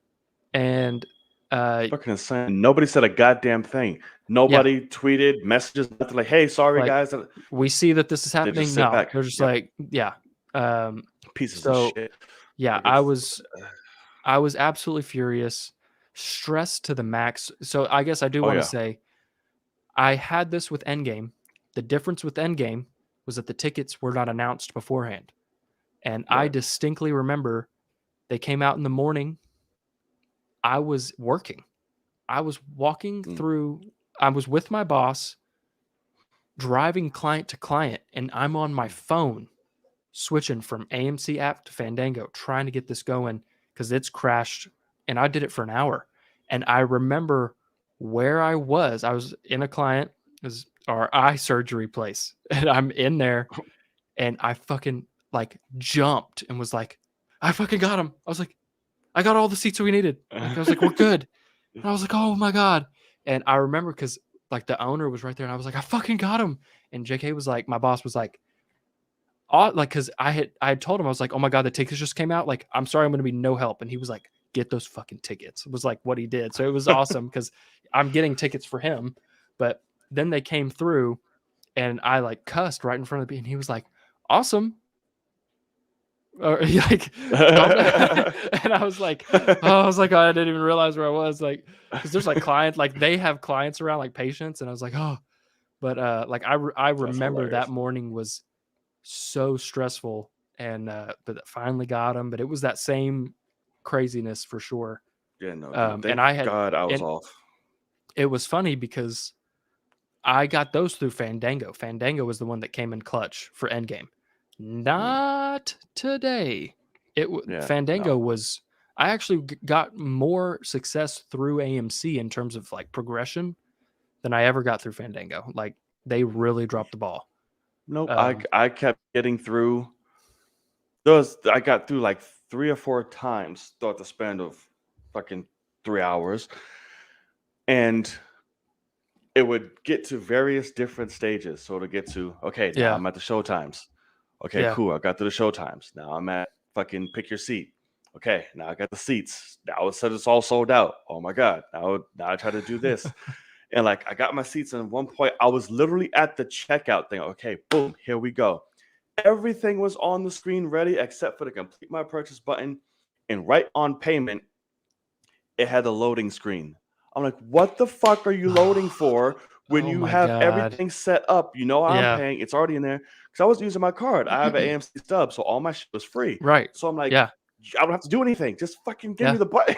And fucking insane. Nobody said a goddamn thing. Nobody tweeted messages like, "Hey, sorry guys, we see that this is happening." No, back. They're just like, pieces of shit. Yeah, like I was absolutely furious, stressed to the max. So I guess I do want to say, I had this with Endgame. The difference with Endgame was that the tickets were not announced beforehand, and I distinctly remember they came out in the morning. I was working. I was walking through. I was with my boss, driving client to client, and I'm on my phone, switching from AMC app to Fandango, trying to get this going because it's crashed. And I did it for an hour. And I remember where I was. I was in a client, our eye surgery place, and I'm in there, and I fucking like jumped and was like, I fucking got him. I was like, I got all the seats we needed. Like, I was like, we're good. And I was like, oh my God. And I remember because like the owner was right there, and I was like, I fucking got him. And JK was like, my boss was like, because I had told him, I was like, oh my God, the tickets just came out. Like, I'm sorry, I'm going to be no help. And he was like, get those fucking tickets. It was like what he did. So it was awesome because I'm getting tickets for him. But then they came through, and I like cussed right in front of me, and he was like, awesome. Or like, and I was like, oh, I didn't even realize where I was, like, because there's like clients, like they have clients around, like patients, and I was like, oh, but like I remember that morning was so stressful, and but finally got them. But it was that same craziness for sure. Yeah, no, and I was off. It was funny because I got those through Fandango. Fandango was the one that came in clutch for Endgame. Not today. Fandango was. I actually got more success through AMC in terms of like progression than I ever got through Fandango. Like they really dropped the ball. Nope. I kept getting through. I got through like 3 or 4 times throughout the span of fucking 3 hours, and it would get to various different stages. So to get to, now I'm at the show times. Okay, Yeah. cool. I got to the show times. Now I'm at fucking pick your seat. Okay, now I got the seats. Now it said it's all sold out. Oh my god. Now I try to do this. And like I got my seats, and at one point I was literally at the checkout thing. Okay, boom, here we go. Everything was on the screen ready except for the complete my purchase button. And right on payment, it had a loading screen. I'm like, what the fuck are you loading for when Oh you my have God. everything set up? You know I'm Yeah. paying. It's already in there. Because I was using my card. I have an AMC stub, so all my shit was free. Right. So I'm like, Yeah. I don't have to do anything. Just fucking give me Yeah. the button.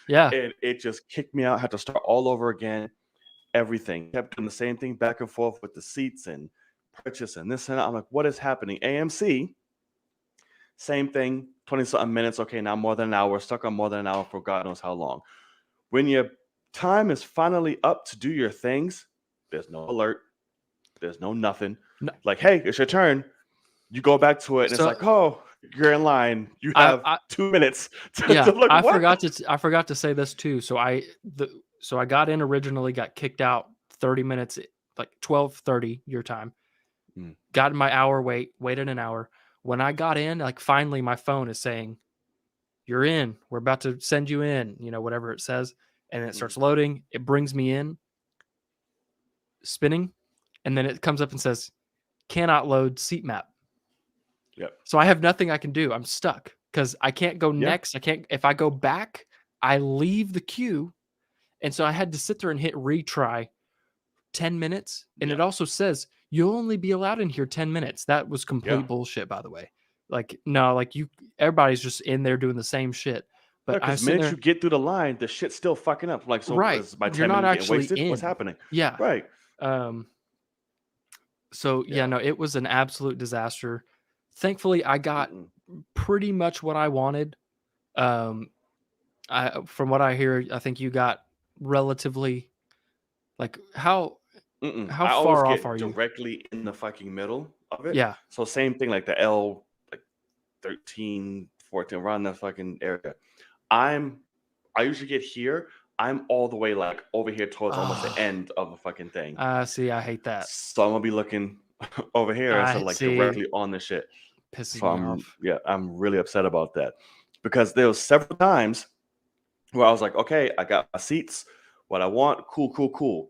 Yeah. And it just kicked me out. I had to start all over again. Everything. Kept doing the same thing back and forth with the seats and purchase and this and that. I'm like, what is happening? AMC, same thing, 20 something minutes. Okay, now more than an hour. Stuck on more than an hour for God knows how long. When your time is finally up to do your things, there's no alert. There's no nothing. No. Like, hey, it's your turn. You go back to it, and it's So like, oh, you're in line. You I, have I 2 minutes. yeah, I'm like, I what? forgot to say this too. So I got in originally, got kicked out 30 minutes, like 12:30 your time. Got in my hour waited an hour. When I got in, like finally my phone is saying, "You're in. We're about to send you in," whatever it says. And then it starts loading. It brings me in, spinning, and then it comes up and says, "Cannot load seat map." Yep. So I have nothing I can do. I'm stuck because I can't go next. I can't. If I go back, I leave the queue, and so I had to sit there and hit retry 10 minutes. And it also says you'll only be allowed in here 10 minutes. That was complete bullshit, by the way. Like, no, like everybody's just in there doing the same shit. But I was Because sitting minutes there, you get through the line, the shit's still fucking up. Like, so right? is my You're 10 not minutes getting actually wasted? What's in. happening? Yeah. Right. So yeah, no, it was an absolute disaster. Thankfully, I got pretty much what I wanted. From what I hear, I think you got relatively like how I always far off are get you? directly in the fucking middle of it. Yeah. So same thing like the L like 13, 14, around that fucking area. I usually get here. I'm all the way like over here towards almost the end of the fucking thing. See, I hate that. So I'm gonna be looking over here instead of like directly on the shit. Pisses So me off. I'm really upset about that. Because there was several times where I was like, okay, I got my seats, what I want, cool.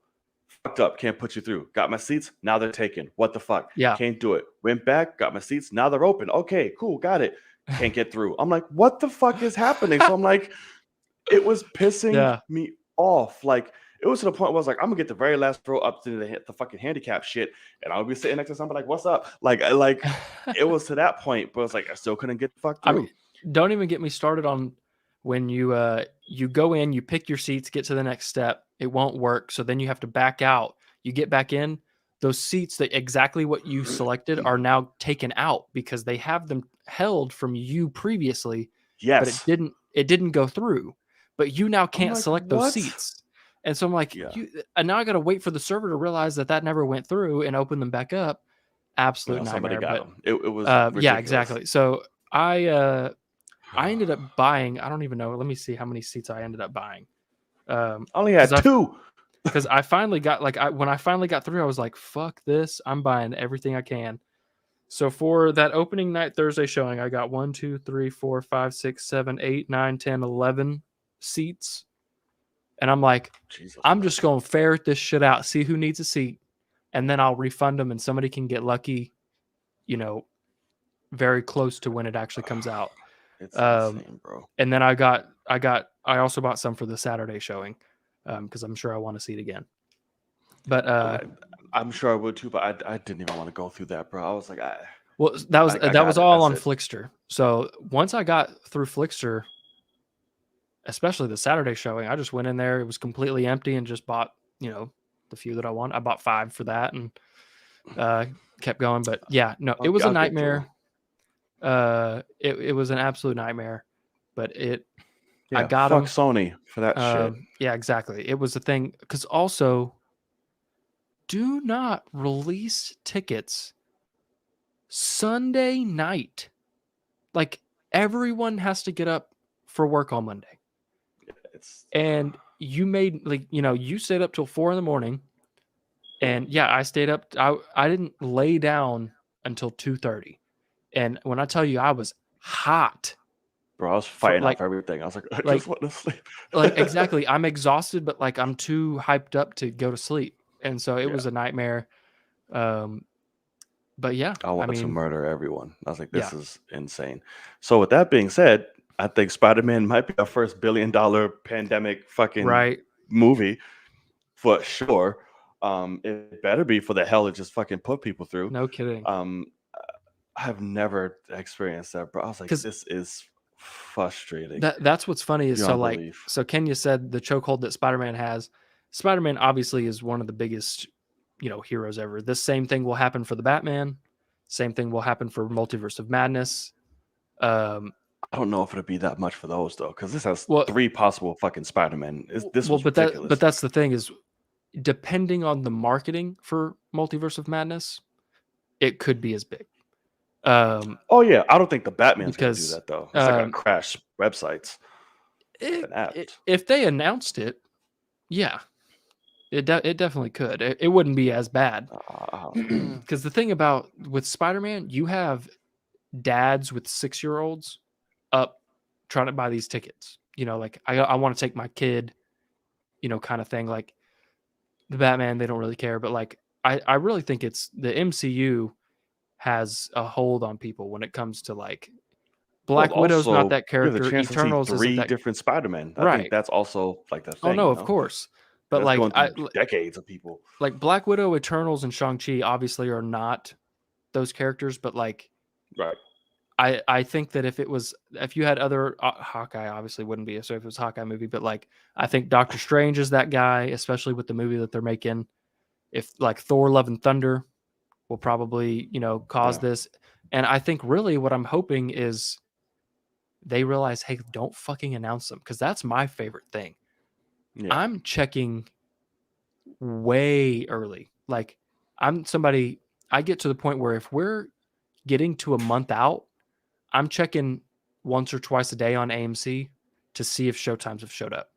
Fucked up, can't put you through. Got my seats, now they're taken. What the fuck? Yeah. Can't do it. Went back, got my seats, now they're open. Okay, cool, got it. Can't get through. I'm like, what the fuck is happening? So I'm like, it was pissing me off. Like, it was to the point where I was like, I'm gonna get the very last row up to the fucking handicap shit, and I'll be sitting next to somebody like, what's up? Like it was to that point, but it's like I still couldn't get the fuck through. I mean, don't even get me started on when you go in, you pick your seats, get to the next step, it won't work, so then you have to back out. You get back in, those seats that exactly what you selected are now taken out because they have them held from you previously. Yes. But it didn't go through. But you now can't like, select what? those seats. And so I'm like, and now I got to wait for the server to realize that never went through and open them back up. Absolute nightmare. Somebody got them. It was ridiculous. Yeah, exactly. So I ended up buying, I don't even know. Let me see how many seats I ended up buying. I only had 2. Because I finally got when I finally got through, I was like, fuck this. I'm buying everything I can. So for that opening night Thursday showing, I got 1, 2, 3, 4, 5, 6, 7, 8, 9, 10, 11 seats. And I'm like, I'm just going to ferret this shit out, see who needs a seat, and then I'll refund them and somebody can get lucky, very close to when it actually comes out. It's insane, bro. And then I also bought some for the Saturday showing because I'm sure I want to see it again. But I'm sure I would too, but I didn't even want to go through that, bro. I was like, well, that was all on Flixster. So once I got through Flixster, especially the Saturday showing, I just went in there. It was completely empty and just bought, the few that I want. I bought 5 for that and kept going. But yeah, no, it was a nightmare. It was an absolute nightmare. But I got fuck them. Sony for that shit. Yeah, exactly. It was a thing because also, do not release tickets Sunday night. Like everyone has to get up for work on Monday. And you made you stayed up till 4 a.m. And yeah, I stayed up. I didn't lay down until 2:30. And when I tell you I was hot, Bro, I was for fighting like off everything. I was like, I like just want to sleep. exactly. I'm exhausted, but like I'm too hyped up to go to sleep. And so it Yeah. was a nightmare. But yeah, I I wanted to mean, murder everyone. I was like, yeah, this is insane. So with that being said, I think Spider-Man might be our first $1 billion pandemic fucking right. movie for sure. It better be for the hell it just fucking put people through. No kidding. Um, I have never experienced that, bro. I was like, Because this is frustrating that's what's funny is so beyond like belief. so Kenya said the chokehold that Spider-Man has. Spider-Man obviously is one of the biggest, heroes ever. This same thing will happen for the Batman. Same thing will happen for Multiverse of Madness. Um, I don't know if it'll be that much for those though, because this has well, 3 possible fucking Spider-Man. This well, was but ridiculous. that's the thing is, depending on the marketing for Multiverse of Madness, it could be as big. Oh yeah, I don't think the Batman's gonna do Because that though. It's not gonna um, crash websites it, and apps. if they announced it, yeah, it definitely could. It wouldn't be as bad. Because the thing about with Spider-Man, you have dads with 6-year-olds up trying to buy these tickets. Like I want to take my kid, kind of thing. Like the Batman, they don't really care, but like I really think it's the MCU has a hold on people when it comes to like Well, Black Widow's not also that you have the character. chance to see Eternals isn't 3 that different Spider-Man. I think right. that's also like the Oh thing, no, of course. But That's like going through decades of people. like Black Widow, Eternals, and Shang-Chi obviously are not those characters, but like Right. I think that if you had other Hawkeye obviously wouldn't be, so if it was a Hawkeye movie, but like I think Doctor Strange is that guy, especially with the movie that they're making. If like Thor Love and Thunder will probably, cause Yeah. this. And I think really what I'm hoping is they realize, hey, don't fucking announce them, because that's my favorite thing. Yeah. I'm checking way early. Like I get to the point where if we're getting to a month out, I'm checking once or twice a day on AMC to see if showtimes have showed up.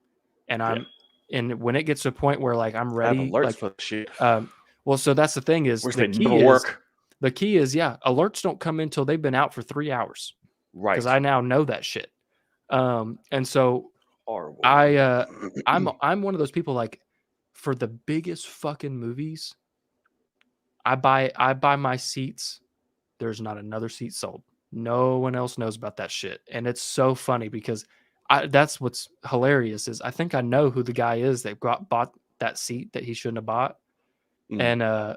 And Yeah. and when it gets to a point where like I'm I have ready, alerts like, for the shit, well, so that's the thing is which they never work. the key is, yeah, alerts don't come in until they've been out for 3 hours, because Right. I now know that shit. And so Horrible. I'm one of those people, like, for the biggest fucking movies, I buy my seats. There's not another seat sold. No one else knows about that shit. And it's so funny because that's what's hilarious is I think I know who the guy is that bought that seat that he shouldn't have bought. Mm. And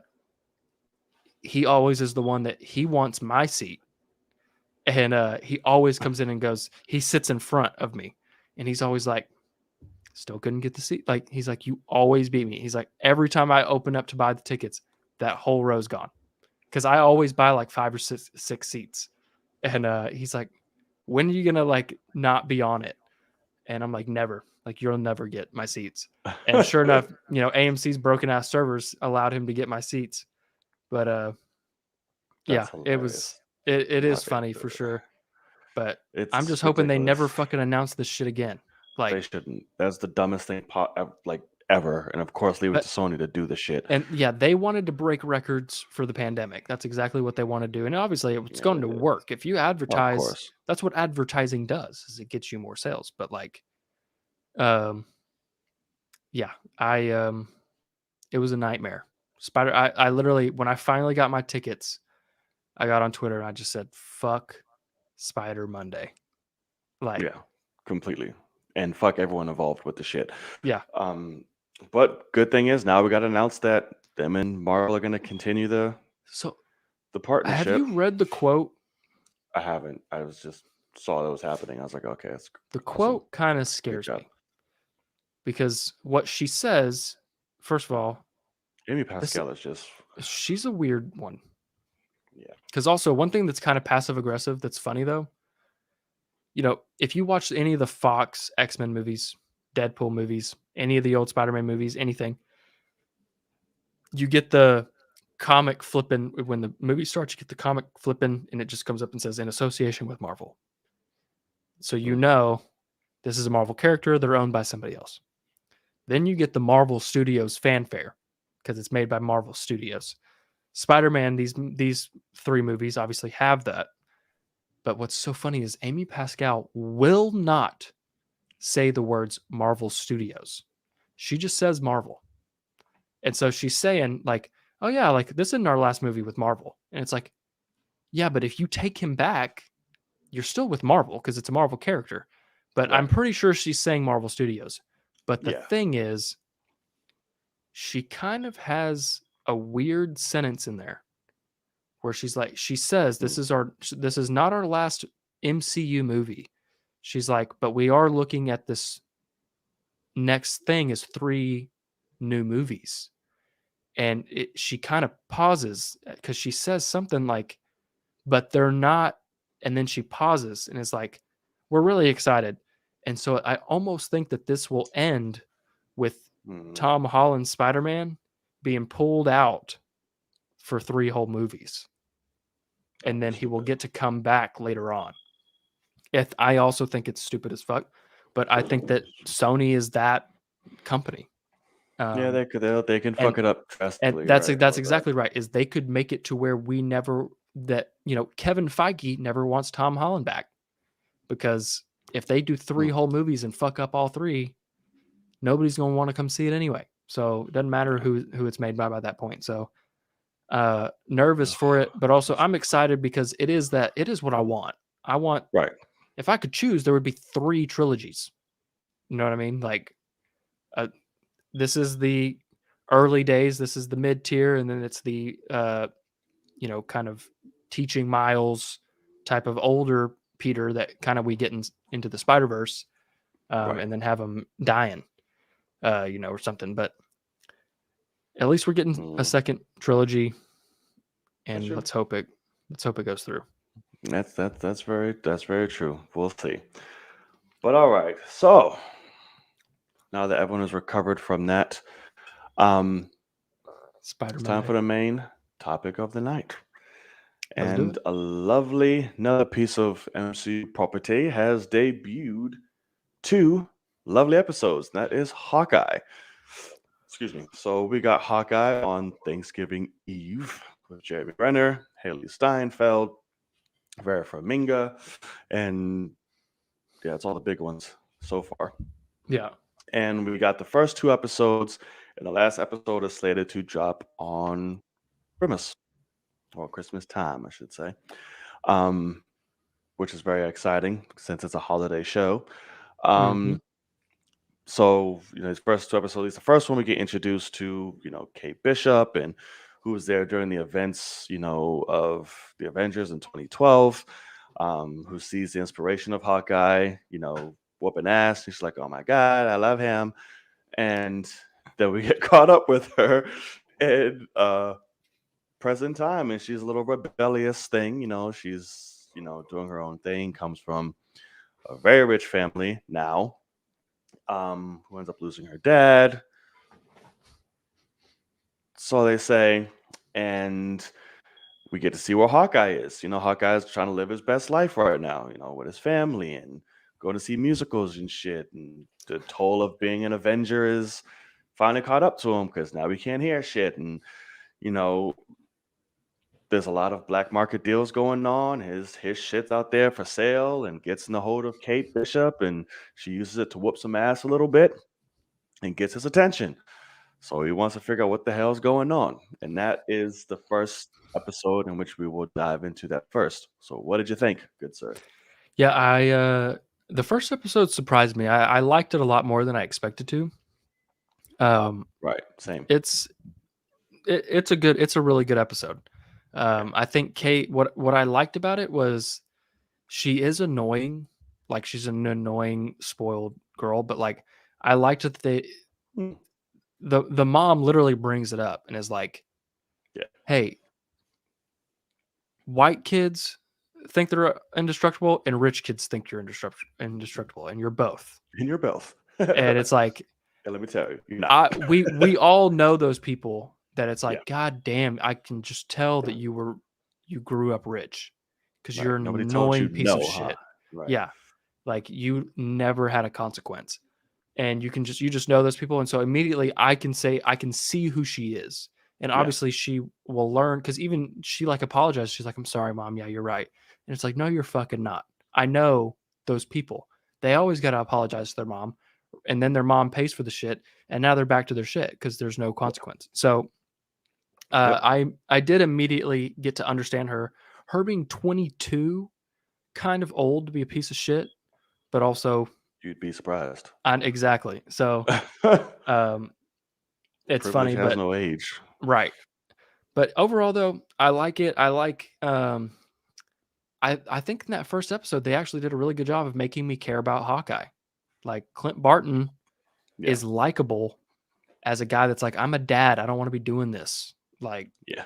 he always is the one that he wants my seat. And he always comes in and goes, he sits in front of me. And he's always like, still couldn't get the seat. Like, he's like, you always beat me. He's like, every time I open up to buy the tickets, that whole row's gone. Because I always buy like 5 or 6 seats. And he's like, when are you gonna like not be on it? And I'm like, never. Like, you'll never get my seats. And sure enough, AMC's broken ass servers allowed him to get my seats. But yeah, That's it hilarious. is Fuck funny it. for sure. But I'm It's just hoping they never ridiculous. fucking announce this shit again. They Like, shouldn't. That's the dumbest thing like ever. And of course, leave it but to Sony to do the shit. and yeah, they wanted to break records for the pandemic. That's exactly what they want to do. And obviously it's Yeah, going they to did. work. If you Of advertise, course. that's what advertising does, is it gets you more sales. But like, um, yeah, it was a nightmare. I literally, when I finally got my tickets, I got on Twitter and I just said, fuck Spider Monday. Like, Yeah, completely. And fuck everyone involved with the shit. yeah. But good thing is now we got to announce that them and Marvel are going to continue the So have partnership. you read the quote? I haven't. I was just saw that was happening. I was like, okay, that's The awesome. quote kind of Good scares job. me, because what she says, first of all, Amy Pascal is just she's a weird one. yeah. Because also, one thing that's kind of passive aggressive that's funny though, if you watch any of the Fox X-Men movies, Deadpool movies, any of the old Spider-Man movies, anything, you get the comic flipping when the movie starts. You get the comic flipping, and it just comes up and says in association with Marvel. So this is a Marvel character. They're owned by somebody else. Then you get the Marvel Studios fanfare, because it's made by Marvel Studios. Spider-Man, these 3 movies obviously have that. But what's so funny is Amy Pascal will not say the words Marvel Studios. She just says Marvel. And so she's saying, like, oh, yeah, like this isn't our last movie with Marvel. And it's like, yeah, but if you take him back, you're still with Marvel because it's a Marvel character. But I'm Right. pretty sure she's saying Marvel Studios. But the Yeah. thing is, she kind of has a weird sentence in there where she's like, she says, this is not our last MCU movie. She's like, but we are looking at this next thing as 3 new movies. And she kind of pauses because she says something like, but they're not. And then she pauses and is like, we're really excited. And so I almost think that this will end with Tom Holland's Spider-Man being pulled out for 3 whole movies. And then he will get to come back later on. I also think it's stupid as fuck, but I think that Sony is that company. Yeah, they can fuck and it up And drastically. that's Right. that's exactly right. Is they could make it to where we never Kevin Feige never wants Tom Holland back, because if they do 3 whole movies and fuck up all 3, nobody's gonna want to come see it anyway. So it doesn't matter who it's made by that point. So nervous for it, but also I'm excited because it is what I want. I want, Right. if I could choose, there would be 3 trilogies. You know what I mean? Like, this is the early days, this is the mid tier, and then it's the kind of teaching Miles type of older Peter that kind of we get into the Spider-Verse, and then have him dying, or something. But at least we're getting a second trilogy, and let's hope it goes through. That's very true. We'll see. But all right. So now that everyone has recovered from that, Spider-Man. it's time for the main topic of the night. Let's do And it. another piece of MCU property has debuted 2 lovely episodes. And that is Hawkeye. Excuse me. So we got Hawkeye on Thanksgiving Eve with Jeremy Renner, Haley Steinfeld, Vera Farmiga, and yeah, it's all the big ones so far. Yeah. And we got the first 2 episodes, and the last episode is slated to drop on Christmas, or Christmas time, I should say, which is very exciting since it's a holiday show. So, these first 2 episodes, the first one we get introduced to, Kate Bishop, and who was there during the events, of the Avengers in 2012, who sees the inspiration of Hawkeye, whooping ass. She's like, oh my God, I love him. And then we get caught up with her in present time, and she's a little rebellious thing. She's, doing her own thing, comes from a very rich family now, who ends up losing her dad. So they say, and we get to see where Hawkeye is. Hawkeye is trying to live his best life right now, with his family and going to see musicals and shit. And the toll of being an Avenger is finally caught up to him because now we can't hear shit. And, there's a lot of black market deals going on. His shit's out there for sale and gets in the hold of Kate Bishop, and she uses it to whoop some ass a little bit and gets his attention. So he wants to figure out what the hell's going on. And that is the first episode in which we will dive into that first. So what did you think, good sir? Yeah, the first episode surprised me. I liked it a lot more than I expected to. Right, same. It's a really good episode. I think Kate, what I liked about it was she is annoying. Like, she's an annoying, spoiled girl, but like, I liked that the mom literally brings it up and is like, hey, white kids think they're indestructible and rich kids think you're indestructible, and you're both. And you're both. And it's like, let me tell you, you're not. we all know those people that it's like, God damn, I can just tell that you grew up rich because you're an annoying piece of shit. Right. Yeah. Like, you never had a consequence, and you just know those people. And so immediately I can see who she is. And obviously she will learn, because even she like apologized. She's like, I'm sorry, Mom. Yeah, you're right. And it's like, no, you're fucking not. I know those people. They always got to apologize to their mom, and then their mom pays for the shit, and now they're back to their shit because there's no consequence. So Yep. I did immediately get to understand her. Her being 22, kind of old to be a piece of shit, but also You'd be surprised. exactly. So um, it's Privilege funny, has but no age. right. But overall, though, I like it. I like. I think in that first episode they actually did a really good job of making me care about Hawkeye. Like Clint Barton Yeah. is likable as a guy that's like, I'm a dad. I don't want to be doing this. Like, Yeah.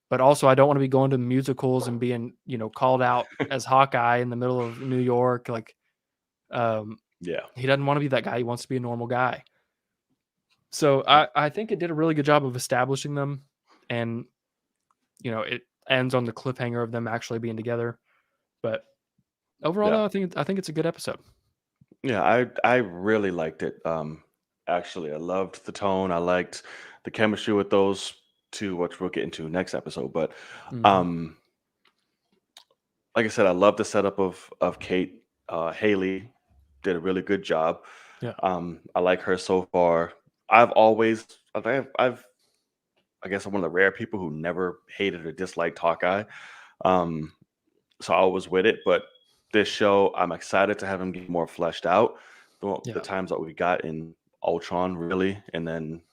but also I don't want to be going to musicals and being, called out as Hawkeye in the middle of New York. Like, Yeah. he doesn't want to be that guy. He wants to be a normal guy. So I think it did a really good job of establishing them, and it ends on the cliffhanger of them actually being together. But overall, Yeah. though, I think it's a good episode. Yeah, I really liked it. Actually, I loved the tone. I liked the chemistry with those two, which we'll get into next episode. But Mhm. um, like I said, I love the setup of Kate. Haley did a really good job. Yeah. I like her so far. I've always, I've I guess I'm one of the rare people who never hated or disliked Hawkeye. Um, so I was with it. But this show, I'm excited to have him get more fleshed out. The Yeah. times that we got in Ultron, really, and then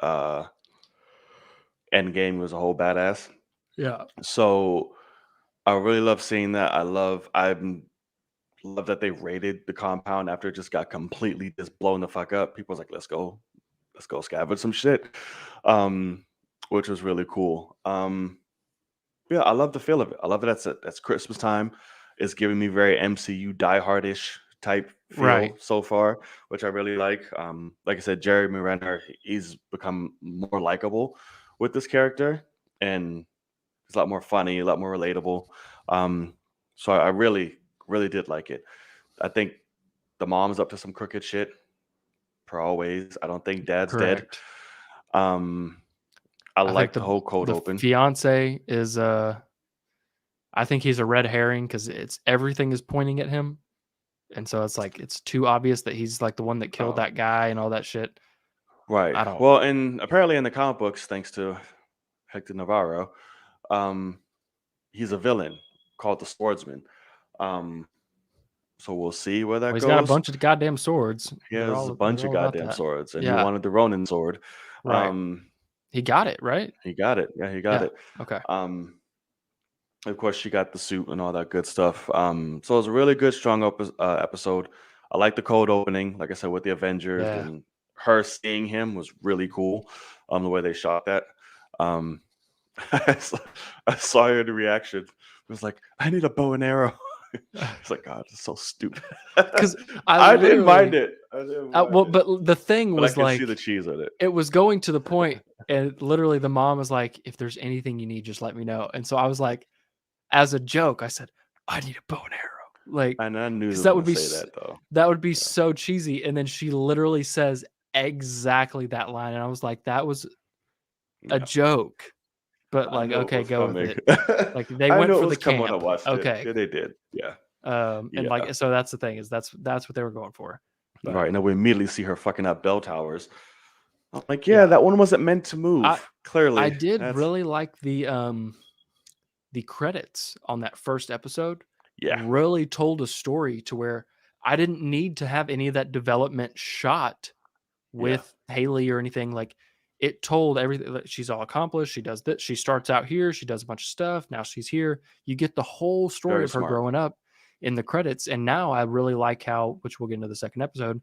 uh, Endgame was a whole badass. Yeah. So I really love seeing that. I love that they raided the compound after it just got completely just blown the fuck up. People was like, let's go scavenge some shit, um, which was really cool. Yeah, I love the feel of it. I love that that's Christmas time. It's giving me very MCU diehardish type Right. feel so far, which I really like. Like I said, Jeremy Renner, he's become more likable with this character, and he's a lot more funny, a lot more relatable. Um, so I really, really did like it. I think the mom's up to some crooked shit, per always. I don't think dad's dead. Correct. Um, I I think like the the whole cold the open. fiance is I think he's a red herring because it's everything is pointing at him. And so it's like it's too obvious that he's like the one that killed Oh, that guy and all that shit. right. I don't Well, and apparently in the comic books, thanks to Hector Navarro, um, he's a villain called the Swordsman. Um, so we'll see where well, that he's got a goes. bunch of goddamn swords. He has a bunch They're of all about goddamn that. swords, and he Yeah, wanted the Ronin sword. right. Um, He got it, right? he got it. Yeah, he got Yeah. it. Okay. Um, of course, she got the suit and all that good stuff. So it was a really good, strong episode. I like the cold opening, like I said, with the Avengers, Yeah. and her seeing him was really cool. The way they shot that. Um, I saw her the reaction. It was like, I need a bow and arrow. It's like, God, it's so stupid. Because I I didn't mind literally, it. I didn't mind well, it. but the thing But I was can see the like, cheese in it. it was going to the point, and literally the mom was like, "If there's anything you need, just let me know." And so I was like, as a joke, I said, "I need a bow and arrow," like And I knew they because was gonna say that though. that would be Yeah. so cheesy. And then she literally says exactly that line, and I was like, "That was a Yeah. joke," but I like, knew it okay, was go with coming. it. Like they I went knew it for the was coming when I camp. watched it. Okay. Yeah, they did. Yeah. And Yeah. like, so that's the thing is that's what they were going for. But Right. And then we immediately see her fucking up bell towers. I'm like, yeah, yeah, that one wasn't meant to I move. I Clearly. did That's really like the credits on that first episode. yeah. Really told a story to where I didn't need to have any of that development shot Yeah. with Haley or anything. Like it told everything that she's all accomplished. She does this. She starts out here. She does a bunch of stuff. Now she's here. You get the whole story Very of her smart. growing up in the credits. And now I really like how, which we'll get into the second episode,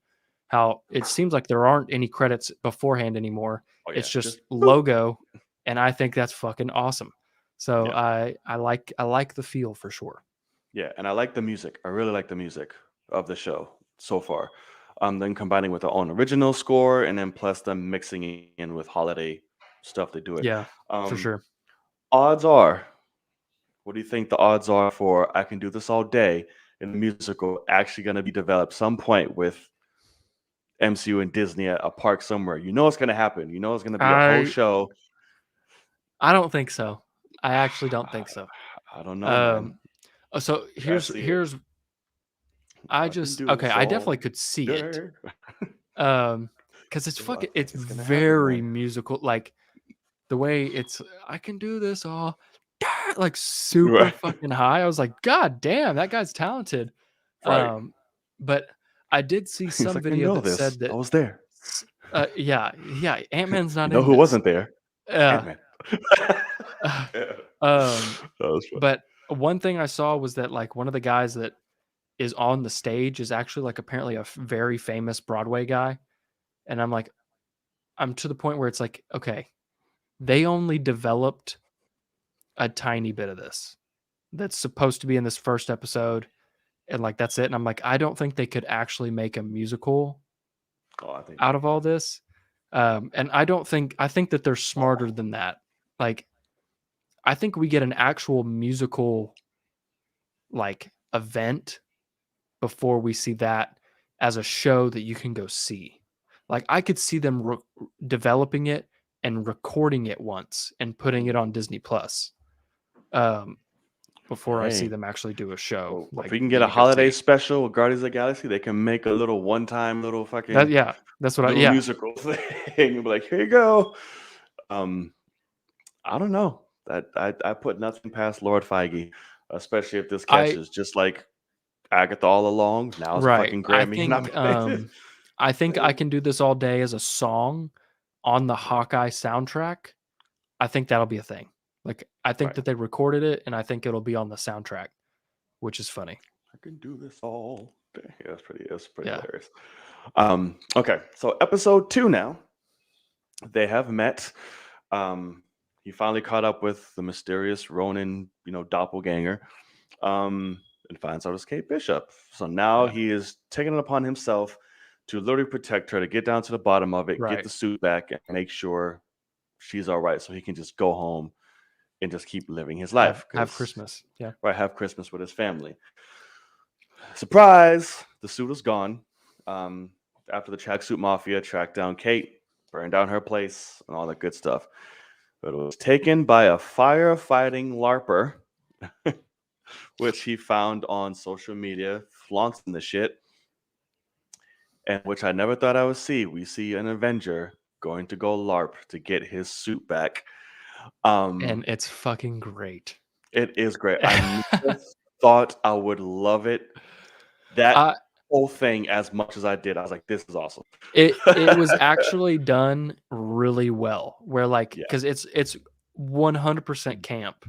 how it seems like there aren't any credits beforehand anymore. Oh It's yeah. just Just boop. logo. And I think that's fucking awesome. So Yeah. I like the feel for sure. Yeah. And I like the music. I really like the music of the show so far. Then combining with their own original score and then plus them mixing in with holiday stuff to do it. Yeah, for Um, sure. odds are, what do you think the odds are for I Can Do This All Day in the musical actually going to be developed some point with MCU and Disney at a park somewhere? You know it's going to happen. You know it's going to be a whole I show. I don't think so. I actually don't think so. I don't know, Um, man. So I see it. I I can just do okay. this I definitely all could see it. day. Because it's I fucking, think it's it's gonna happen, very man. musical. Like the way it's, I can do this all, like super Right. fucking high. I was like, God damn, that guy's talented. Right. But I did see He's some like, I video know that this. said I that, was there. yeah, Ant-Man's You not know in who this. wasn't there? Ant Yeah. Man. Uh, Yeah. um, That was funny. but one thing I saw was that like one of the guys that is on the stage is actually like apparently a very famous Broadway guy. And I'm like, I'm to the point where it's like, okay, they only developed a tiny bit of this that's supposed to be in this first episode. And like, that's it. And I'm like, I don't think they could actually make a musical Oh, I think out they of all this. And I think that they're smarter than that. Like, I think we get an actual musical like event before we see that as a show that you can go see. Like I could see them developing it and recording it once and putting it can. on Disney Plus um, before I see Hey, them actually do a show well, if like we can that get a you go holiday see. special with Guardians of the Galaxy, they can make a little one-time little That fucking yeah, that's what I little yeah. musical thing. Be like, here you go. Um, I don't know. That I put nothing past Lord Feige, especially if this I catches just like Agatha all along. Now it's a right. fucking Grammy nominated. I think I can do this all day as a song on the Hawkeye soundtrack. I think that'll be a thing. Like I think Right. that they recorded it and I think it'll be on the soundtrack, which is funny. I can do this all day. Yeah, that's pretty Yeah. hilarious. Okay, so episode 2 now. They have met. He finally caught up with the mysterious Ronin, doppelganger, and finds out it's Kate Bishop. So now Yeah. he is taking it upon himself to literally protect her, to get down to the bottom of it, get Right. the suit back, and make sure she's all right, so he can just go home and just keep living his life. Have Because Christmas. Yeah. have Christmas with his family. Surprise! The suit is gone. Um, After the tracksuit mafia tracked down Kate, burned down her place, and all that good stuff. But it was taken by a firefighting LARPer, which he found on social media, flaunting the shit, and which I never thought I would see. We see an Avenger going to go LARP to get his suit back. And it's fucking great. It is great. I never thought I would love it. That I whole thing as much as I did. I was like, this is awesome. it was actually done really well. Where like Yeah. because it's 100% camp,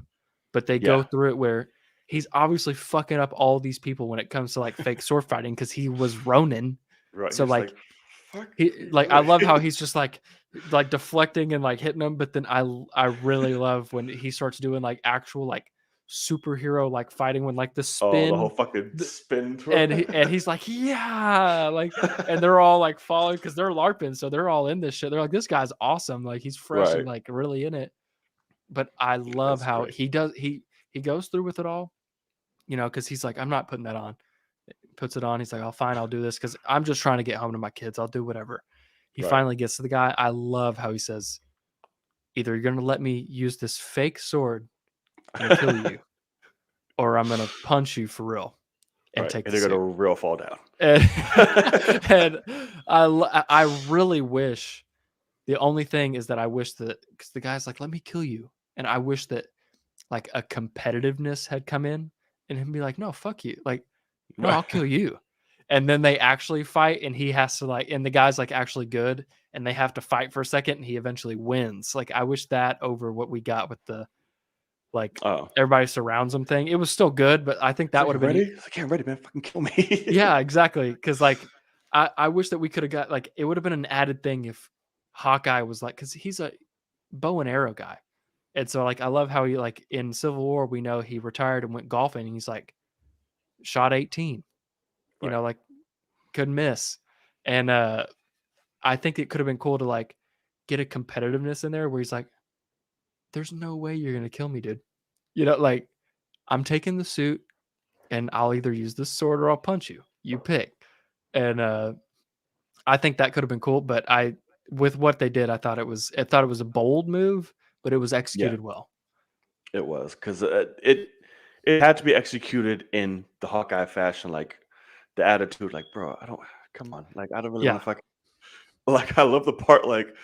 but they go Yeah. through it where he's obviously fucking up all these people when it comes to like fake sword fighting because he was Ronin. Right. So He's like like, fuck. he like I love how he's just like deflecting and like hitting them, but then I really love when he starts doing like actual like superhero like fighting when like the Oh, the whole spin fucking the, spin throw. and he's like yeah like and they're all like following because they're larping so they're all in this shit. They're like this guy's awesome, like he's fresh and Right. like really in it. But I love That's how great. he goes through with it all, because he's like I'm not putting that on. Puts it on. He's like, "Oh, fine, I'll do this because I'm just trying to get home to my kids. I'll do whatever." He Right. finally gets to the guy. I love how he says, "Either you're gonna let me use this fake sword and kill you, or I'm gonna punch you for real and Right. take And the they're gonna suit." real fall down. And, and I really wish the only thing is that I wish that because the guy's like, "Let me kill you," and I wish that like a competitiveness had come in and him be like, "No, fuck you," like, "No, I'll kill you." And then they actually fight and he has to like and the guy's like actually good and they have to fight for a second and he eventually wins. Like I wish that over what we got with the like Oh. everybody surrounds him thing. It was still good, but I think It's that like, would you have been ready? It's like, yeah, I'm ready, man. Fucking kill me. yeah, exactly. Cause like I wish that we could have got like it would have been an added thing if Hawkeye was like because he's a bow and arrow guy. And so like I love how he like in Civil War we know he retired and went golfing and he's like shot 18, Right. like couldn't miss. And I think it could have been cool to like get a competitiveness in there where he's like, there's no way you're gonna kill me, dude. Like I'm taking the suit and I'll either use this sword or I'll punch you. You pick. And I think that could have been cool, but with what they did, I thought it was a bold move, but it was Yeah, executed well. it was because it it had to be executed in the Hawkeye fashion, like the attitude, like, bro, I don't come on, like I don't really want Yeah. to fuck. Like I love the part like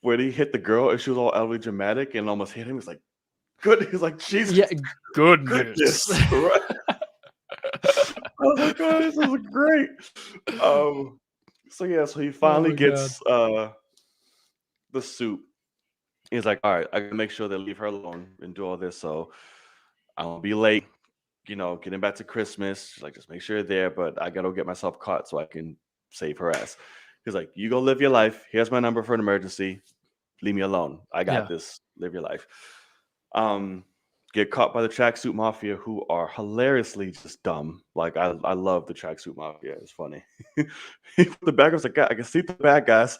when he hit the girl and she was all elderly dramatic and almost hit him. He's like, good. He's like, Jesus, Yeah, goodness. goodness, right? I was like, oh, this is great. Um, so yeah, so he Oh finally my god. gets the suit. He's like, all right, I gotta make sure they leave her alone and do all this. So I won't be late, getting back to Christmas. She's like, just make sure you're there, but I gotta get myself caught so I can save her ass. He's like, you go live your life. Here's my number for an emergency. Leave me alone. I got Yeah. this. Live your life. Um, get caught by the tracksuit mafia, who are hilariously just dumb. Like I love the tracksuit mafia. It's funny. He put the bad guys like, I can see the bad guys.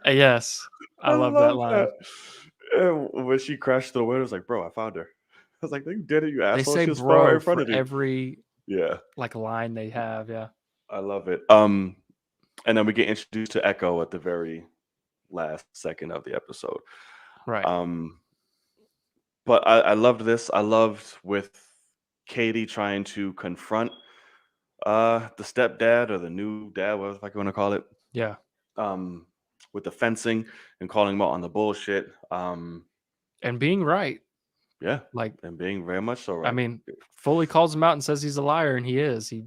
Yes. I I love that love line. that. And when she crashed through the window, I was like, bro, I found her. I was like, you did it, you They asshole. say She was right bro in front for of you. every Yeah, like line they have. Yeah. I love it. And then we get introduced to Echo at the very last second of the episode. Right. But I loved this. I loved with Katie trying to confront the stepdad or the new dad, whatever the fuck you want to call it. Yeah. With the fencing and calling him out on the bullshit. And being right. Yeah, Like, and being very much so I right. mean, fully calls him out and says he's a liar, and he is. He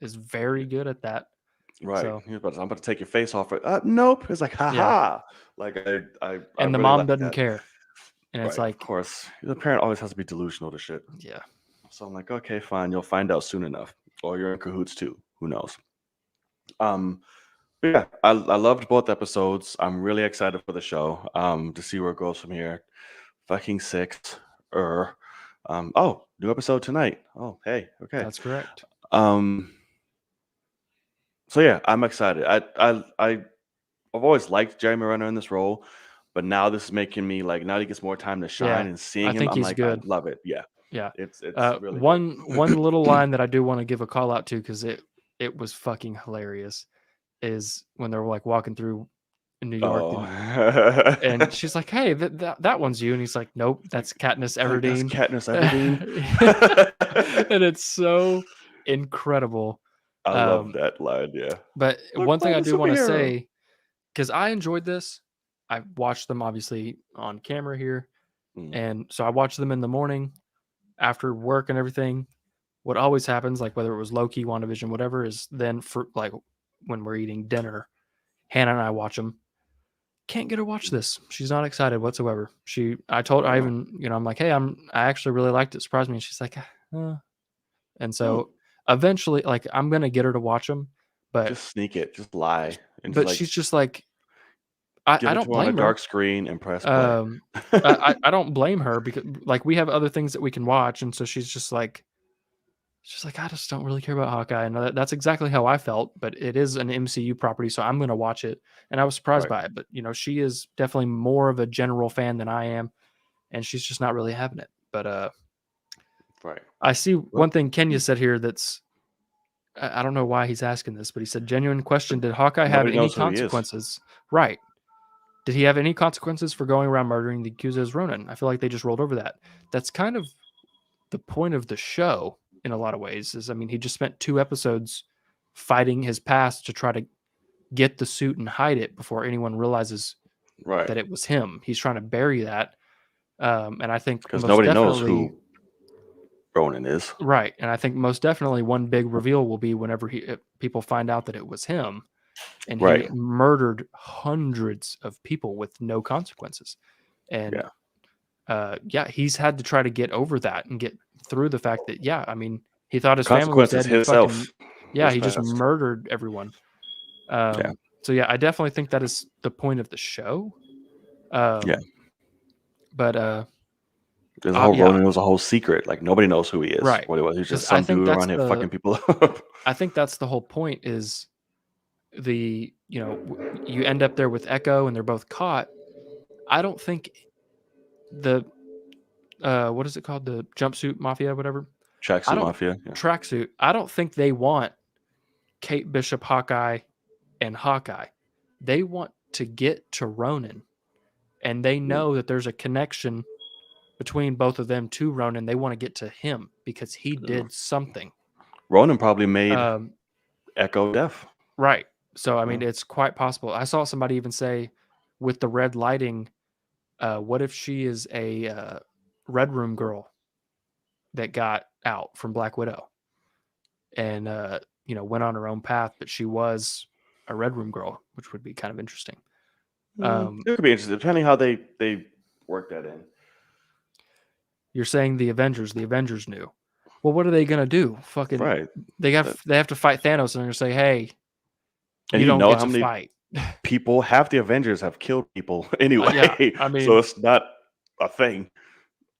is very good at that. Right. So He was about to, I'm about to take your face off. Nope. It's like, yeah. haha. Like I And the really mom like doesn't that. care. And it's Right. Of like, course. The parent always has to be delusional to shit. yeah. So I'm like, okay, fine. You'll find out soon enough. Or you're in cahoots too. Who knows? But yeah, I loved both episodes. I'm really excited for the show. To see where it goes from here. Fucking six. Oh, new episode tonight. Oh, hey, okay. That's correct. So yeah, I'm excited. I've always liked Jeremy Renner in this role, but now this is making me like now he gets more time to shine Yeah. and seeing I him, think I'm he's like, I good. love it. Yeah. Yeah. It's really one good. little line that I do want to give a call out to because it was fucking hilarious is when they're like walking through in New York Oh. and she's like, "Hey, that one's you," and he's like, "Nope, that's Katniss Like, that's Everdeen." Katniss Everdeen. And it's so incredible. I love that line. Yeah. But Look, one thing I I'm a do want to superhero. say, because I enjoyed this, I watched them obviously on camera here, Mm, and so I watched them in the morning after work and everything. What always happens, like whether it was Loki, WandaVision, whatever, is then for like when we're eating dinner, Hannah and I watch them. Can't get her watch this. She's not excited whatsoever. I told her, I oh, even, I'm like, hey, I actually really liked it. Surprised me. And she's like, and mm. so eventually, like, I'm gonna get her to watch them, but Just sneak it. Just lie and just like she's just like, give I it to don't her on a blame her. dark screen and press play. I don't blame her because like we have other things that we can watch, and so she's like, I just don't really care about Hawkeye, and that's exactly how I felt. But it is an MCU property, so I'm gonna watch it, and I was surprised Right. by it. But she is definitely more of a general fan than I am, and she's just not really having it. But Right. I see What? one thing Kenya said here that's I don't know why he's asking this, but he said, genuine question: did Hawkeye have Nobody any knows who he is. consequences? Right. Did he have any consequences for going around murdering the accused as Ronin? I feel like they just rolled over that. That's kind of the point of the show in a lot of ways. Is I mean, he just spent 2 episodes fighting his past to try to get the suit and hide it before anyone realizes Right. that it was him. He's trying to bury that, and I think Because most nobody knows definitely who Ronan is. right. And I think most definitely one big reveal will be whenever people find out that it was him. And Right. he murdered hundreds of people with no consequences. And he's had to try to get over that and get through the fact that, I mean, he thought his family was dead. Consequences himself. He just murdered everyone. So yeah, I definitely think that is the point of the show. But the whole Ronan was a whole secret. Like nobody knows who he is. Right. What it was. He's just some dude around here fucking people up. I think that's the whole point is you end up there with Echo and they're both caught. I don't think the what is it called? The jumpsuit mafia, whatever. Tracksuit mafia. Yeah. Tracksuit. I don't think they want Kate Bishop, Hawkeye, and Hawkeye. They want to get to Ronan, and they know that there's a connection between both of them to Ronan. They want to get to him because he did something. Ronan probably made Um, Echo deaf. right. So I Yeah. mean, it's quite possible. I saw somebody even say, with the red lighting, what if she is a Red Room girl that got out from Black Widow and went on her own path, but she was a Red Room girl, which would be kind of interesting. It could be interesting, depending how they work that in. You're saying the Avengers knew. Well, what are they gonna do? Fucking Right. they have to fight Thanos, and they're gonna say, "Hey, And you you don't know get how to many fight." people, half the Avengers have killed people anyway. Yeah, I So mean, it's not a thing.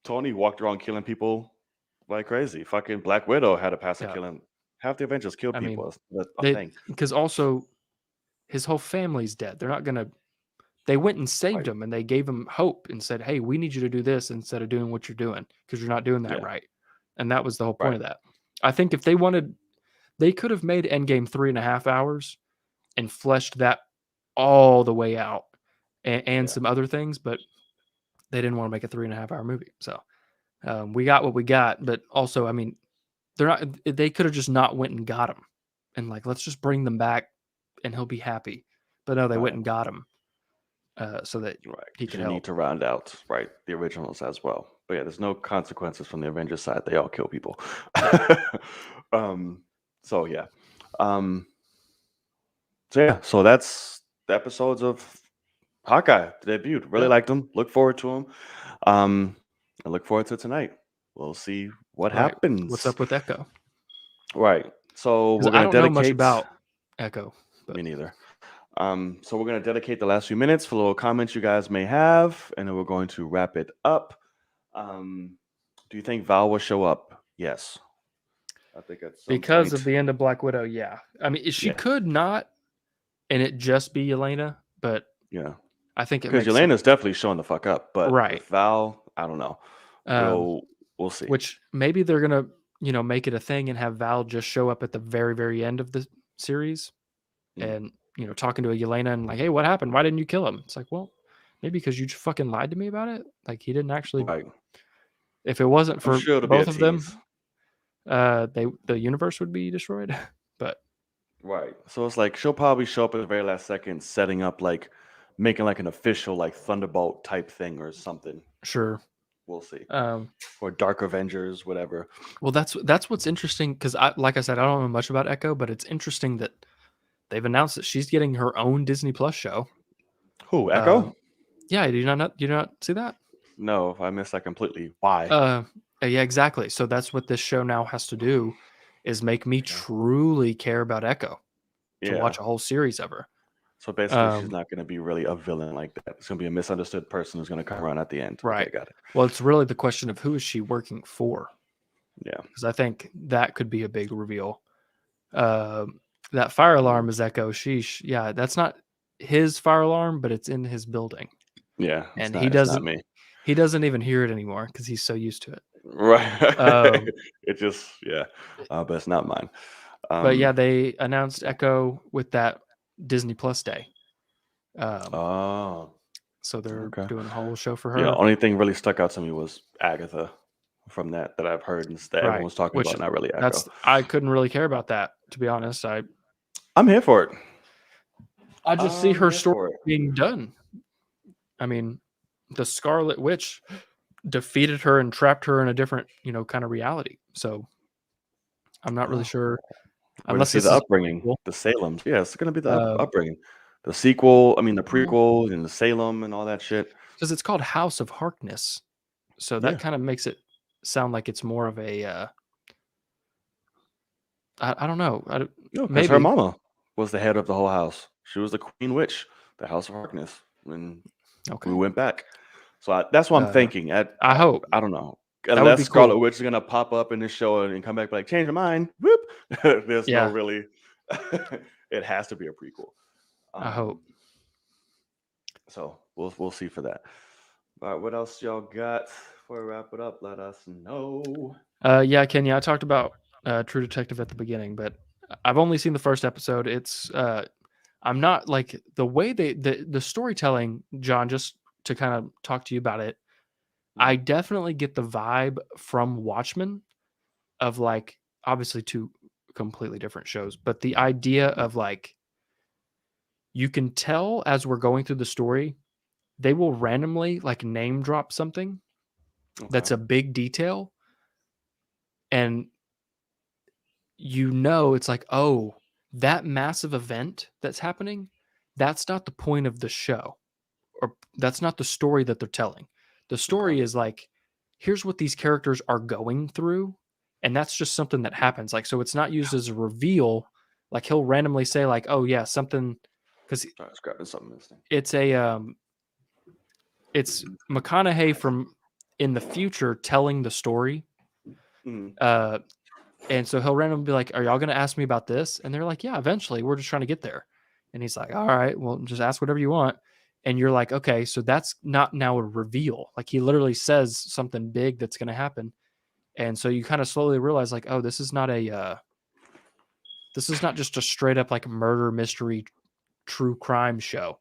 Tony walked around killing people like crazy. Fucking Black Widow had a pass of yeah, killing. Half the Avengers killed I mean, people. That's a they thing. because also his whole family's dead. They're not gonna. They went and saved Right. him, and they gave him hope and said, "Hey, we need you to do this instead of doing what you're doing because you're not doing that Yeah. right." And that was the whole point Right. of that. I think if they wanted, they could have made Endgame 3.5 hours and fleshed that all the way out, and Yeah. some other things, but they didn't want to make a 3.5 hour movie. So we got what we got. But also, I mean, they're not. They could have just not went and got him, and like, let's just bring them back, and he'll be happy. But no, they went Right. and got him so that Right. he 'Cause could you need help. to round out the originals as well. But yeah, there's no consequences from the Avengers side. They all kill people. um. So yeah. Um. So yeah. So that's the episodes of Hawkeye debuted. Really Yeah. liked them. Look forward to them. I look forward to tonight. We'll see what Right. What's happens. up with Echo? Right. So Because we're I gonna don't know much dedicate. about Echo. But Me neither. So we're gonna dedicate the last few minutes for little comments you guys may have, and then we're going to wrap it up. Do you think Val will show up? Yes. I think at some because of point. the end of Black Widow, yeah. I mean, she Yeah. could not, and it just be Yelena, but Yeah. I think it Because makes sense. Yelena's definitely showing the fuck up, but Right. with Val, I don't know. Um, We'll see. which maybe they're gonna, make it a thing and have Val just show up at the very, very end of the series, Mm. and talking to a Yelena and like, hey, what happened? Why didn't you kill him? It's like, well, maybe because you just fucking lied to me about it. Like he didn't actually. Right. If it wasn't I'm for sure it'll be a both of them, tease. the universe would be destroyed. But Right. So it's like she'll probably show up at the very last second, setting up making an official Thunderbolt type thing or something. sure. We'll see. Um, Or Dark Avengers, whatever. well, that's what's interesting because like I said, I don't know much about Echo, but it's interesting that they've announced that she's getting her own Disney Plus show. Who? Echo? Yeah, do you not see that? No, I missed that completely. Why? Yeah, exactly. So that's what this show now has to do, is make me truly care about Echo to Yeah. watch a whole series of her. So basically, she's not going to be really a villain like that. It's going to be a misunderstood person who's going to come around at the end. Right. Okay, got it. Well, it's really the question of who is she working for? Yeah. Because I think that could be a big reveal. That fire alarm is Echo. Sheesh. Yeah, that's not his fire alarm, but it's in his building, Yeah. and It's not me. he doesn't even hear it anymore because he's so used to it. Right. Um, It just, yeah. But it's not mine. but yeah, they announced Echo with that Disney Plus day. Oh. So they're Okay. doing a whole show for her. Yeah. Only thing really stuck out to me was Agatha from that I've heard and that everyone was talking Which about. Not really Echo. I couldn't really care about that, to be honest. I'm here for it. I just see her I'm here for story it. being done. I mean, the Scarlet Witch defeated her and trapped her in a different, kind of reality. So I'm not really sure. We're going to Unless see this the is upbringing, cool. the Salems. Yeah, it's going to be the Um, upbringing. The sequel, I mean, the prequel and the Salem and all that shit. because it's called House of Harkness. So that Yeah. kind of makes it sound like it's more of a I don't know. No, because maybe. her mama was the head of the whole house. She was the queen witch, the House of Harkness, when Okay. we went back. So that's what I'm thinking. I hope. I don't know. That would Unless be Scarlet cool. Witch is gonna pop up in this show and come back like change your mind. Whoop. There's no Yeah. really. It has to be a prequel. I hope. So we'll see for that. All right, what else y'all got before we wrap it up? Let us know. Yeah, Kenya, I talked about True Detective at the beginning, but I've only seen the first episode. It's I'm not like the way the storytelling, John, just to kind of talk to you about it. I definitely get the vibe from Watchmen of like obviously two completely different shows, but the idea of like you can tell as we're going through the story, they will randomly like name drop something that's Okay. a big detail, and you know it's like, oh, that massive event that's happening, that's not the point of the show, or that's not the story that they're telling. The Okay. story is like, here's what these characters are going through, and that's just something that happens. Like, so it's not used as a reveal. Like he'll randomly say, like, oh yeah, something, because Sorry, I was grabbing something missing. it's a it's McConaughey from in the future telling the story. Mhm. Uh, and so he'll randomly be like, "Are y'all going to ask me about this?" And they're like, "Yeah, eventually. We're just trying to get there." And he's like, "All right, well, just ask whatever you want." And you're like, "Okay, so that's not now a reveal." Like he literally says something big that's going to happen, and so you kind of slowly realize, like, "Oh, this is not just a straight up like murder mystery true crime show.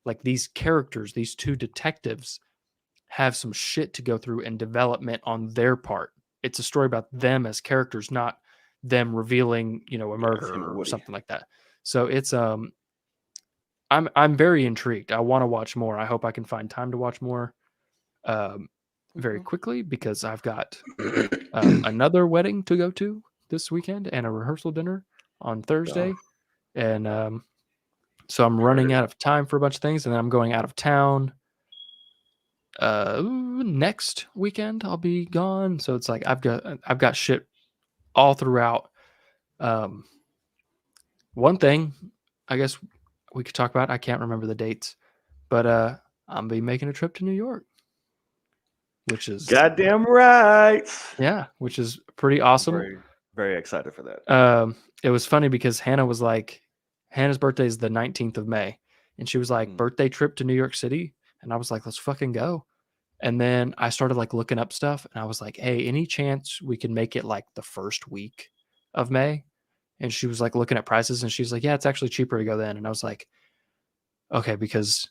Like these characters, these two detectives, have some shit to go through and development on their part. It's a story about them as characters, not them revealing, you know, a Yeah, it's him and murder or Woody. something like that. So it's I'm very intrigued. I want to watch more. I hope I can find time to watch more um very Okay. quickly because I've got another wedding to go to this weekend and a rehearsal dinner on Yeah. Thursday. And so I'm running Heard. out of time for a bunch of things, and then I'm going out of town next weekend. I'll be gone, so it's like I've got shit all throughout. um One thing I guess we could talk about, I can't remember the dates, but I'm be making a trip to New York, which is Goddamn right. yeah, which is pretty awesome. Very, very excited for that. It was funny because Hannah was like, Hannah's birthday is the 19th of May, and she was like, Mm. birthday trip to New York City, and I was like, let's fucking go. And then I started like looking up stuff, and I was like, hey, any chance we can make it like the first week of May? And she was like looking at prices, and she's like, yeah, it's actually cheaper to go then. And I was like, okay, because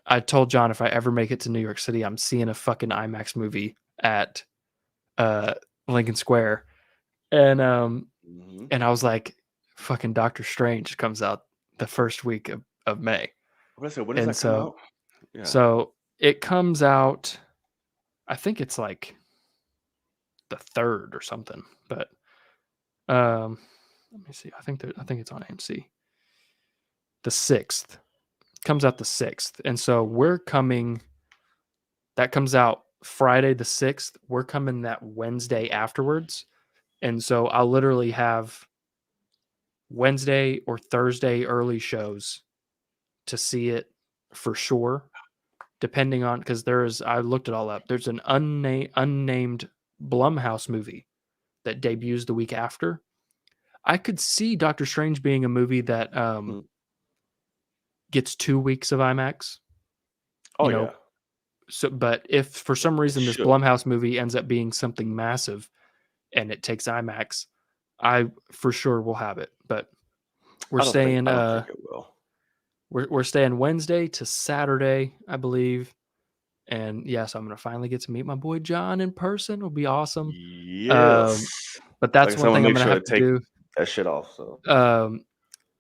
I told John if I ever make it to New York City, I'm seeing a fucking IMAX movie at uh Lincoln Square. And Mhm. and I was like, fucking Doctor Strange comes out the first week of May. What I said, when does And that come so out? Yeah. so it comes out, I think it's like the third or something. But let me see. I think it's on AMC. The 6th. Comes out the 6th. And so we're coming, that comes out Friday the 6th. We're coming that Wednesday afterwards. And so I'll literally have Wednesday or Thursday early shows to see it for sure, depending on, because I looked it all up. There's an unnamed Blumhouse movie that debuts the week after. I could see Doctor Strange being a movie that Mm. gets 2 weeks of IMAX, Oh you know. yeah. So, but if for some It reason this should. Blumhouse movie ends up being something massive and it takes IMAX, I for sure will have it. But we're staying I don't think it will. we're staying Wednesday to Saturday, I believe. And yes, I'm gonna finally get to meet my boy John in person. It'll be awesome. Yes. Um, but Like I that's said, I one want thing to I'm make gonna sure to have to take do. that shit off. So Um,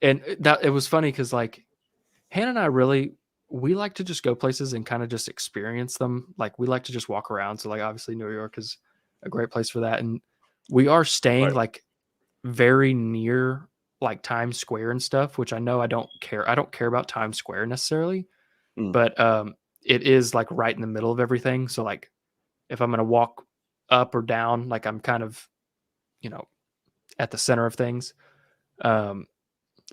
and that it was funny because like Hannah and I really, we like to just go places and kind of just experience them. Like we like to just walk around. So like obviously New York is a great place for that. And we are staying right. like very near like Times Square and stuff, which I know I don't care. I don't care about Times Square necessarily, Mm. but it is like right in the middle of everything. So like if I'm gonna walk up or down, like I'm kind of, you know, at the center of things. Um,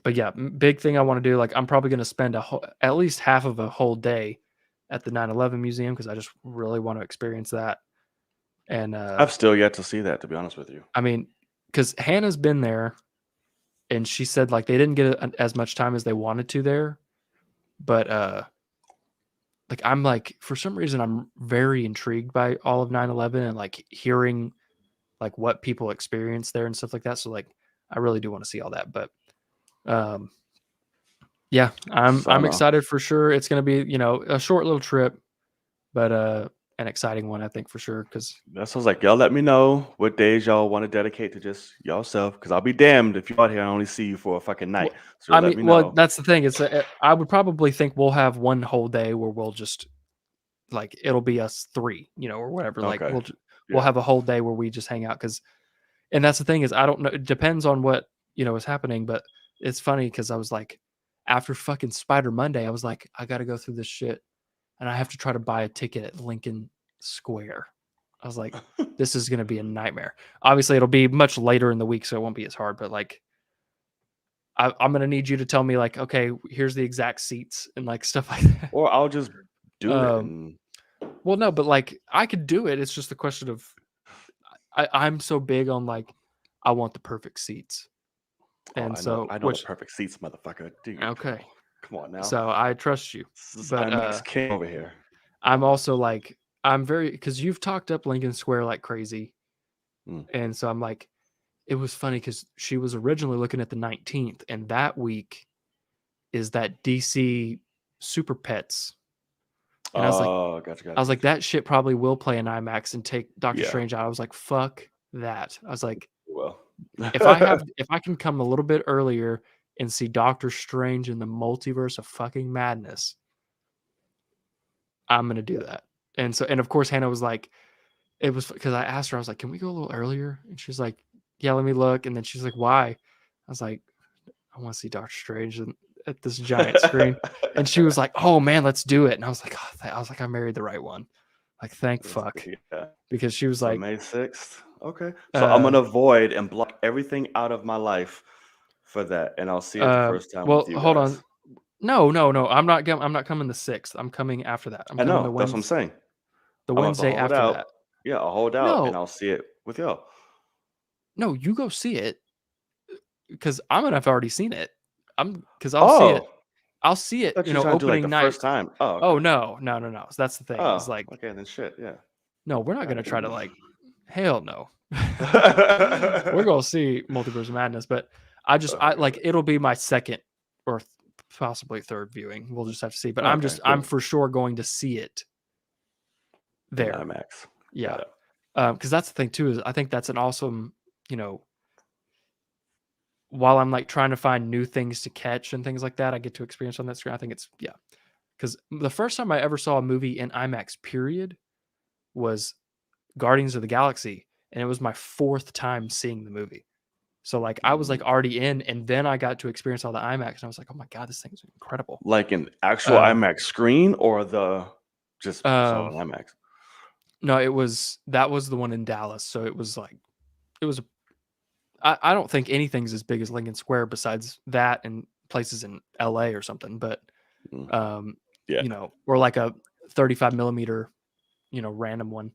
but yeah, big thing I want to do. Like, I'm probably going to spend at least half of a whole day at the 9/11 museum because I just really want to experience that. And I've still yet to see that, to be honest with you. I mean, because Hannah's been there, and she said like they didn't get as much time as they wanted to there, but like I'm like for some reason I'm very intrigued by all of 9/11 and like hearing like what people experience there and stuff like that. So like I really do want to see all that, but um yeah, I'm Fair enough. excited for sure. It's going to be, you know, a short little trip, but an exciting one, I think, for sure. Because That sounds like y'all let me know what days y'all want to dedicate to just yourself. Because I'll be damned if you out here I only see you for a fucking night. So I let mean, me well, know. that's the thing. It's I would probably think we'll have one whole day where we'll just like it'll be us three, or whatever. Like Okay. we'll Yeah. have a whole day where we just hang out. And that's the thing is I don't know. It depends on what is happening. But it's funny because I was like, after fucking Spider Monday, I was like, I got to go through this shit, and I have to try to buy a ticket at Lincoln Square. I was like, this is gonna be a nightmare. Obviously, it'll be much later in the week, so it won't be as hard. But like, I'm gonna need you to tell me like, okay, here's the exact seats and like stuff like that. Or I'll just do it. Um, And well, no, but like I could do it. It's just a question of I'm so big on like I want the perfect seats, oh, and I know. so I know the which perfect seats, motherfucker. Dude, okay, come on now. so I trust you, This is but IMAX King over here. I'm also like I'm very because you've talked up Lincoln Square like crazy, Mm. and so I'm like it was funny because she was originally looking at the 19th, and that week is that DC Super Pets, and Oh, I was like, gotcha. that shit probably will play in IMAX and take Doctor Yeah. Strange out. I was like, fuck that. I was like, Well. if I can come a little bit earlier and see Doctor Strange in the multiverse of fucking madness, I'm gonna do that. And of course Hannah was like, it was because I asked her, I was like, can we go a little earlier? And she's like, yeah, let me look. And then she's like, why? I was like, I want to see Doctor Strange at this giant screen. And she was like, oh man, let's do it. And I was like, I married the right one. Like, thank That's fuck. good. Yeah. Because she was So like, May 6th. Okay. So I'm gonna avoid and block everything out of my life for that, and I'll see it the first time well, with you hold guys. on. No. I'm not coming the 6th. I'm coming after that. I'm I coming know. That's what I'm saying. the I'm about to Wednesday hold after out. that. Yeah, I'll hold out and No, I'll see it with y'all. no, you go see it because I'm gonna have already seen it. Because Oh, I'll see I it, thought you were trying to do like the opening night. first time. Oh, Oh okay. no. So that's the thing. Is Oh, like, okay, then shit, yeah. no, we're not Got gonna try to it. like, hell no. We're gonna see Multiverse of Madness, but Oh I my like god. it'll be my second or possibly third viewing. We'll just have to see. But Okay, I'm cool. for sure going to see it In there. IMAX. Yeah. Got it. Because that's the thing too, is I think that's an awesome, while I'm like trying to find new things to catch and things like that, I get to experience on that screen. I think it's yeah. Because the first time I ever saw a movie in IMAX, period, was Guardians of the Galaxy, and it was my fourth time seeing the movie. So like I was like Mm. already in, and then I got to experience all the IMAX, and I was like, oh my god, this thing's incredible. Like an actual Um, IMAX screen or the just saw um, an IMAX? no, that was the one in Dallas, so it was like it was. I don't think anything's as big as Lincoln Square besides that and places in LA or something, but Mm. um, Yeah. or like a 35 millimeter, random one.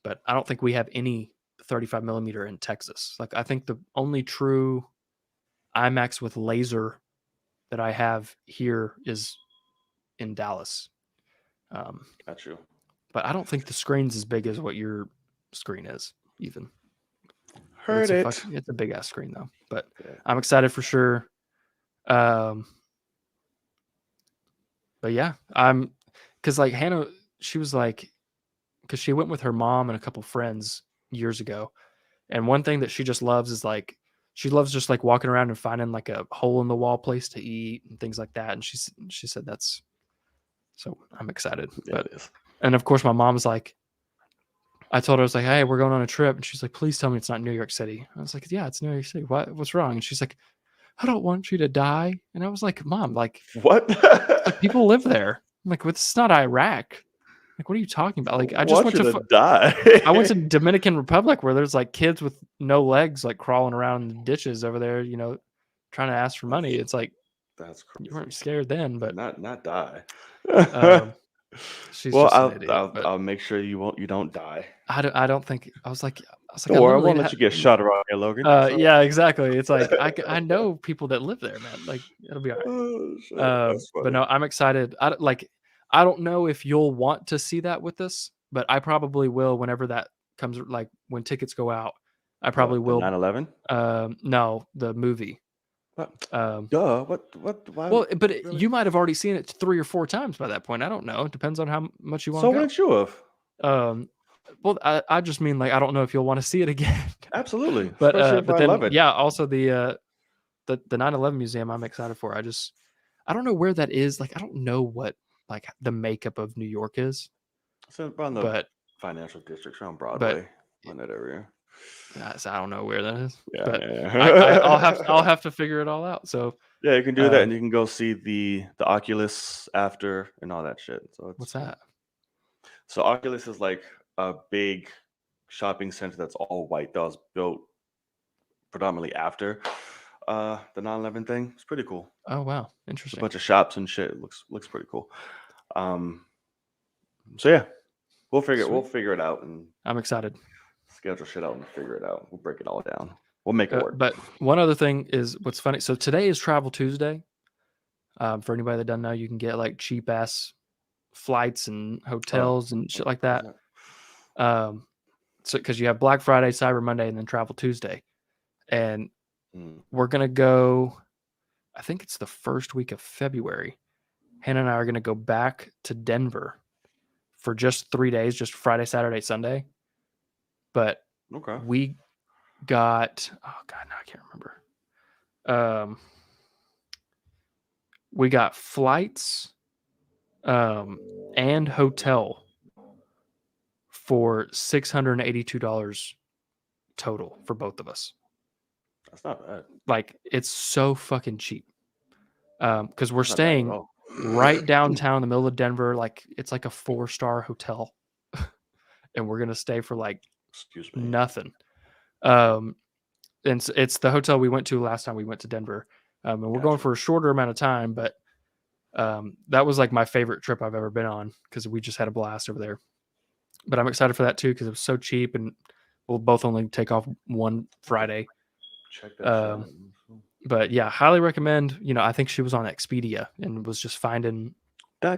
But I don't think we have any 35 millimeter in Texas. Like I think the only true IMAX with laser that I have here is in Dallas. Got you. But I don't think the screen's as big as what your screen is, even. But Heard it. it's a big ass screen though. But Yeah. I'm excited for sure. But yeah, because like Hannah, she was like, because she went with her mom and a couple friends years ago, and one thing that she just loves is like she loves just like walking around and finding like a hole in the wall place to eat and things like that. And she said that's so I'm excited. Yeah, But it is. and of course my mom's like, I told her I was like, hey, we're going on a trip, and she's like, please tell me it's not New York City. I was like, yeah, it's New York City. What's wrong? And she's like, I don't want you to die. And I was like, Mom, like What? people live there. I'm like, well, this is not Iraq. Like, what are you talking about? Like, I just Want went you to to die. I went to Dominican Republic where there's like kids with no legs like crawling around in the ditches over there, trying to ask for money. It's like That's you weren't crazy. scared then, but Not die. um, she's Well, just an idiot. But I'll make sure you don't die. I don't think I was like Don't I worry, I literally won't let you get shot around here, Logan. It's all yeah, exactly. It's like I know people that live there, man. Like it'll be all right. oh shit. That's But funny. no, I'm excited. I don't know if you'll want to see that with us, but I probably will whenever that comes. Like when tickets go out, I probably The will. 9/11? No, the movie. What? Um, Duh. What why but really? you might have already seen it 3 or 4 times by that point. I don't know. It depends on how much you want So to go. wouldn't you have? Well, I just mean like I don't know if you'll want to see it again. Absolutely, especially if but I then love it. yeah, also the 9/11 museum I'm excited for. I don't know where that is. Like I don't know what like the makeup of New York is, It's around the but financial districts around but Broadway, in that area. so I don't know where that is. Yeah, But yeah. I'll have to figure it all out. So Yeah, you can do that, um, and you can go see the Oculus after and all that shit. So it's what's that? so Oculus is like a big shopping center that's all white that was built predominantly after the 9/11 thing. It's pretty cool. Oh wow, It's a interesting. bunch of shops and shit. It looks pretty cool. Um, so yeah, we'll Sweet. figure it out and I'm excited. schedule shit out and figure it out. We'll break it all down. We'll make it work. But one other thing is what's funny. So today is Travel Tuesday. For anybody that doesn't know, you can get like cheap ass flights and hotels and shit like that. So because you have Black Friday, Cyber Monday, and then Travel Tuesday, and we're gonna go. I think it's the first week of February. Hannah and I are gonna go back to Denver for just 3 days, just Friday, Saturday, Sunday. But Okay. we got now I can't remember. We got flights and hotel for $682 total for both of us. That's not bad. Like it's so fucking cheap. Because we're That's not bad at staying all. right downtown in the middle of Denver. Like it's like a 4-star hotel. And we're gonna stay for like Excuse me. nothing. And it's the hotel we went to last time we went to Denver. And we're going for a shorter amount of time, but that was like my favorite trip I've ever been on because we just had a blast over there. But I'm excited for that too because it was so cheap and we'll both only take off one Friday. Check that out. But yeah, highly recommend. You know, I think she was on Expedia and was just finding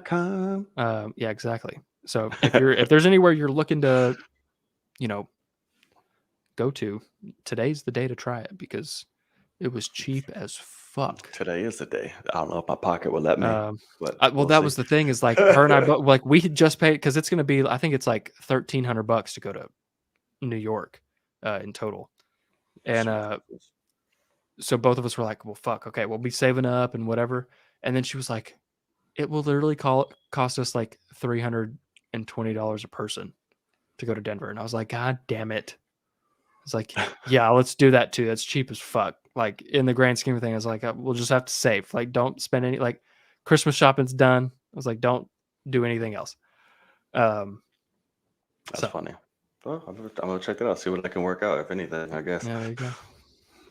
.com. Yeah, exactly. So if there's anywhere you're looking to, you know, go to, today's the day to try it because it was cheap as fuck. Today is the day. I don't know if my pocket will let me. But well, that was the thing is like her and I both like we had just paid because it's gonna be I think it's like $1,300 to go to New York in total, and so both of us were like, well, fuck, okay, we'll be saving up and whatever. And then she was like, it will literally cost us like $320 a person to go to Denver, and I was like, God damn it. It's like, yeah, let's do that too. That's cheap as fuck. Like in the grand scheme of things, like we'll just have to save. Like, don't spend any. Like, Christmas shopping's done. I was like, don't do anything else. That's funny. Well, I'm gonna check that out. See what I can work out, if anything. I guess. Yeah, there you go.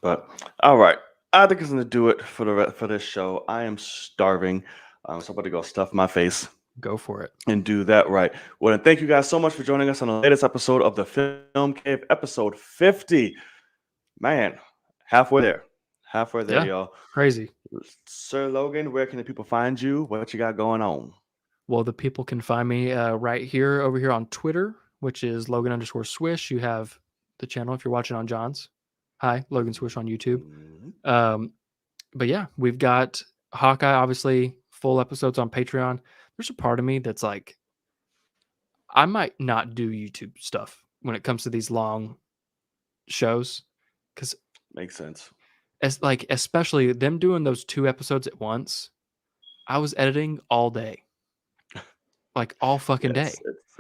But all right, I think it's gonna do it for this show. I am starving, so I'm about to go stuff my face. Go for it. And do that right. Well, and thank you guys so much for joining us on the latest episode of the Film Cave, episode 50. Man, halfway there. Halfway there, y'all. Crazy. Sir Logan, where can the people find you? What you got going on? Well, the people can find me right here, over here on Twitter, which is Logan_Swish. You have the channel if you're watching on John's. Hi, Logan Swish on YouTube. But yeah, we've got Hawkeye, obviously, full episodes on Patreon. There's a part of me that's like, I might not do YouTube stuff when it comes to these long shows, because makes sense. Especially them doing those 2 episodes at once. I was editing all day, like all fucking day.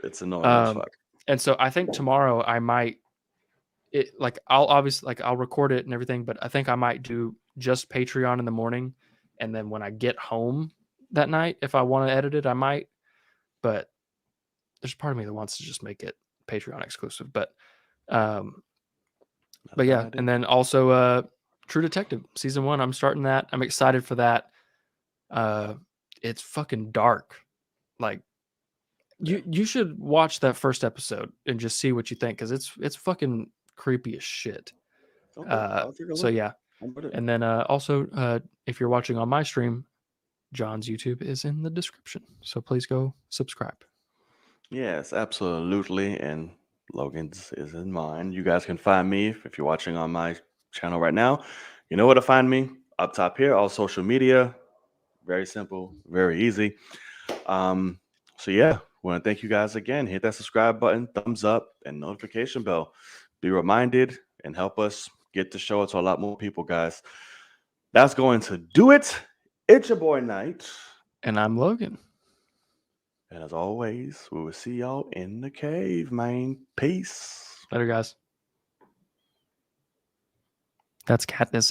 It's annoying as fuck. And so I think tomorrow I might. I'll record it and everything, but I think I might do just Patreon in the morning, and then when I get home that night, if I want to edit it, I might. But there's part of me that wants to just make it Patreon exclusive. But yeah, and then also True Detective season 1. I'm starting that. I'm excited for that. It's fucking dark. Like you should watch that first episode and just see what you think because it's fucking creepy as shit. Okay, so yeah, and then also if you're watching on my stream, John's YouTube is in the description, so please go subscribe. Yes, absolutely, and Logan's is in mine. You guys can find me if you're watching on my channel right now. You know where to find me up top here, all social media. Very simple, very easy. So yeah, We want to thank you guys again. Hit that subscribe button, thumbs up, and notification bell. Be reminded and help us get the show to a lot more people, guys. That's going to do it. It's your boy Knight. And I'm Logan. And as always, we will see y'all in the cave, man. Peace. Later, guys. That's Katniss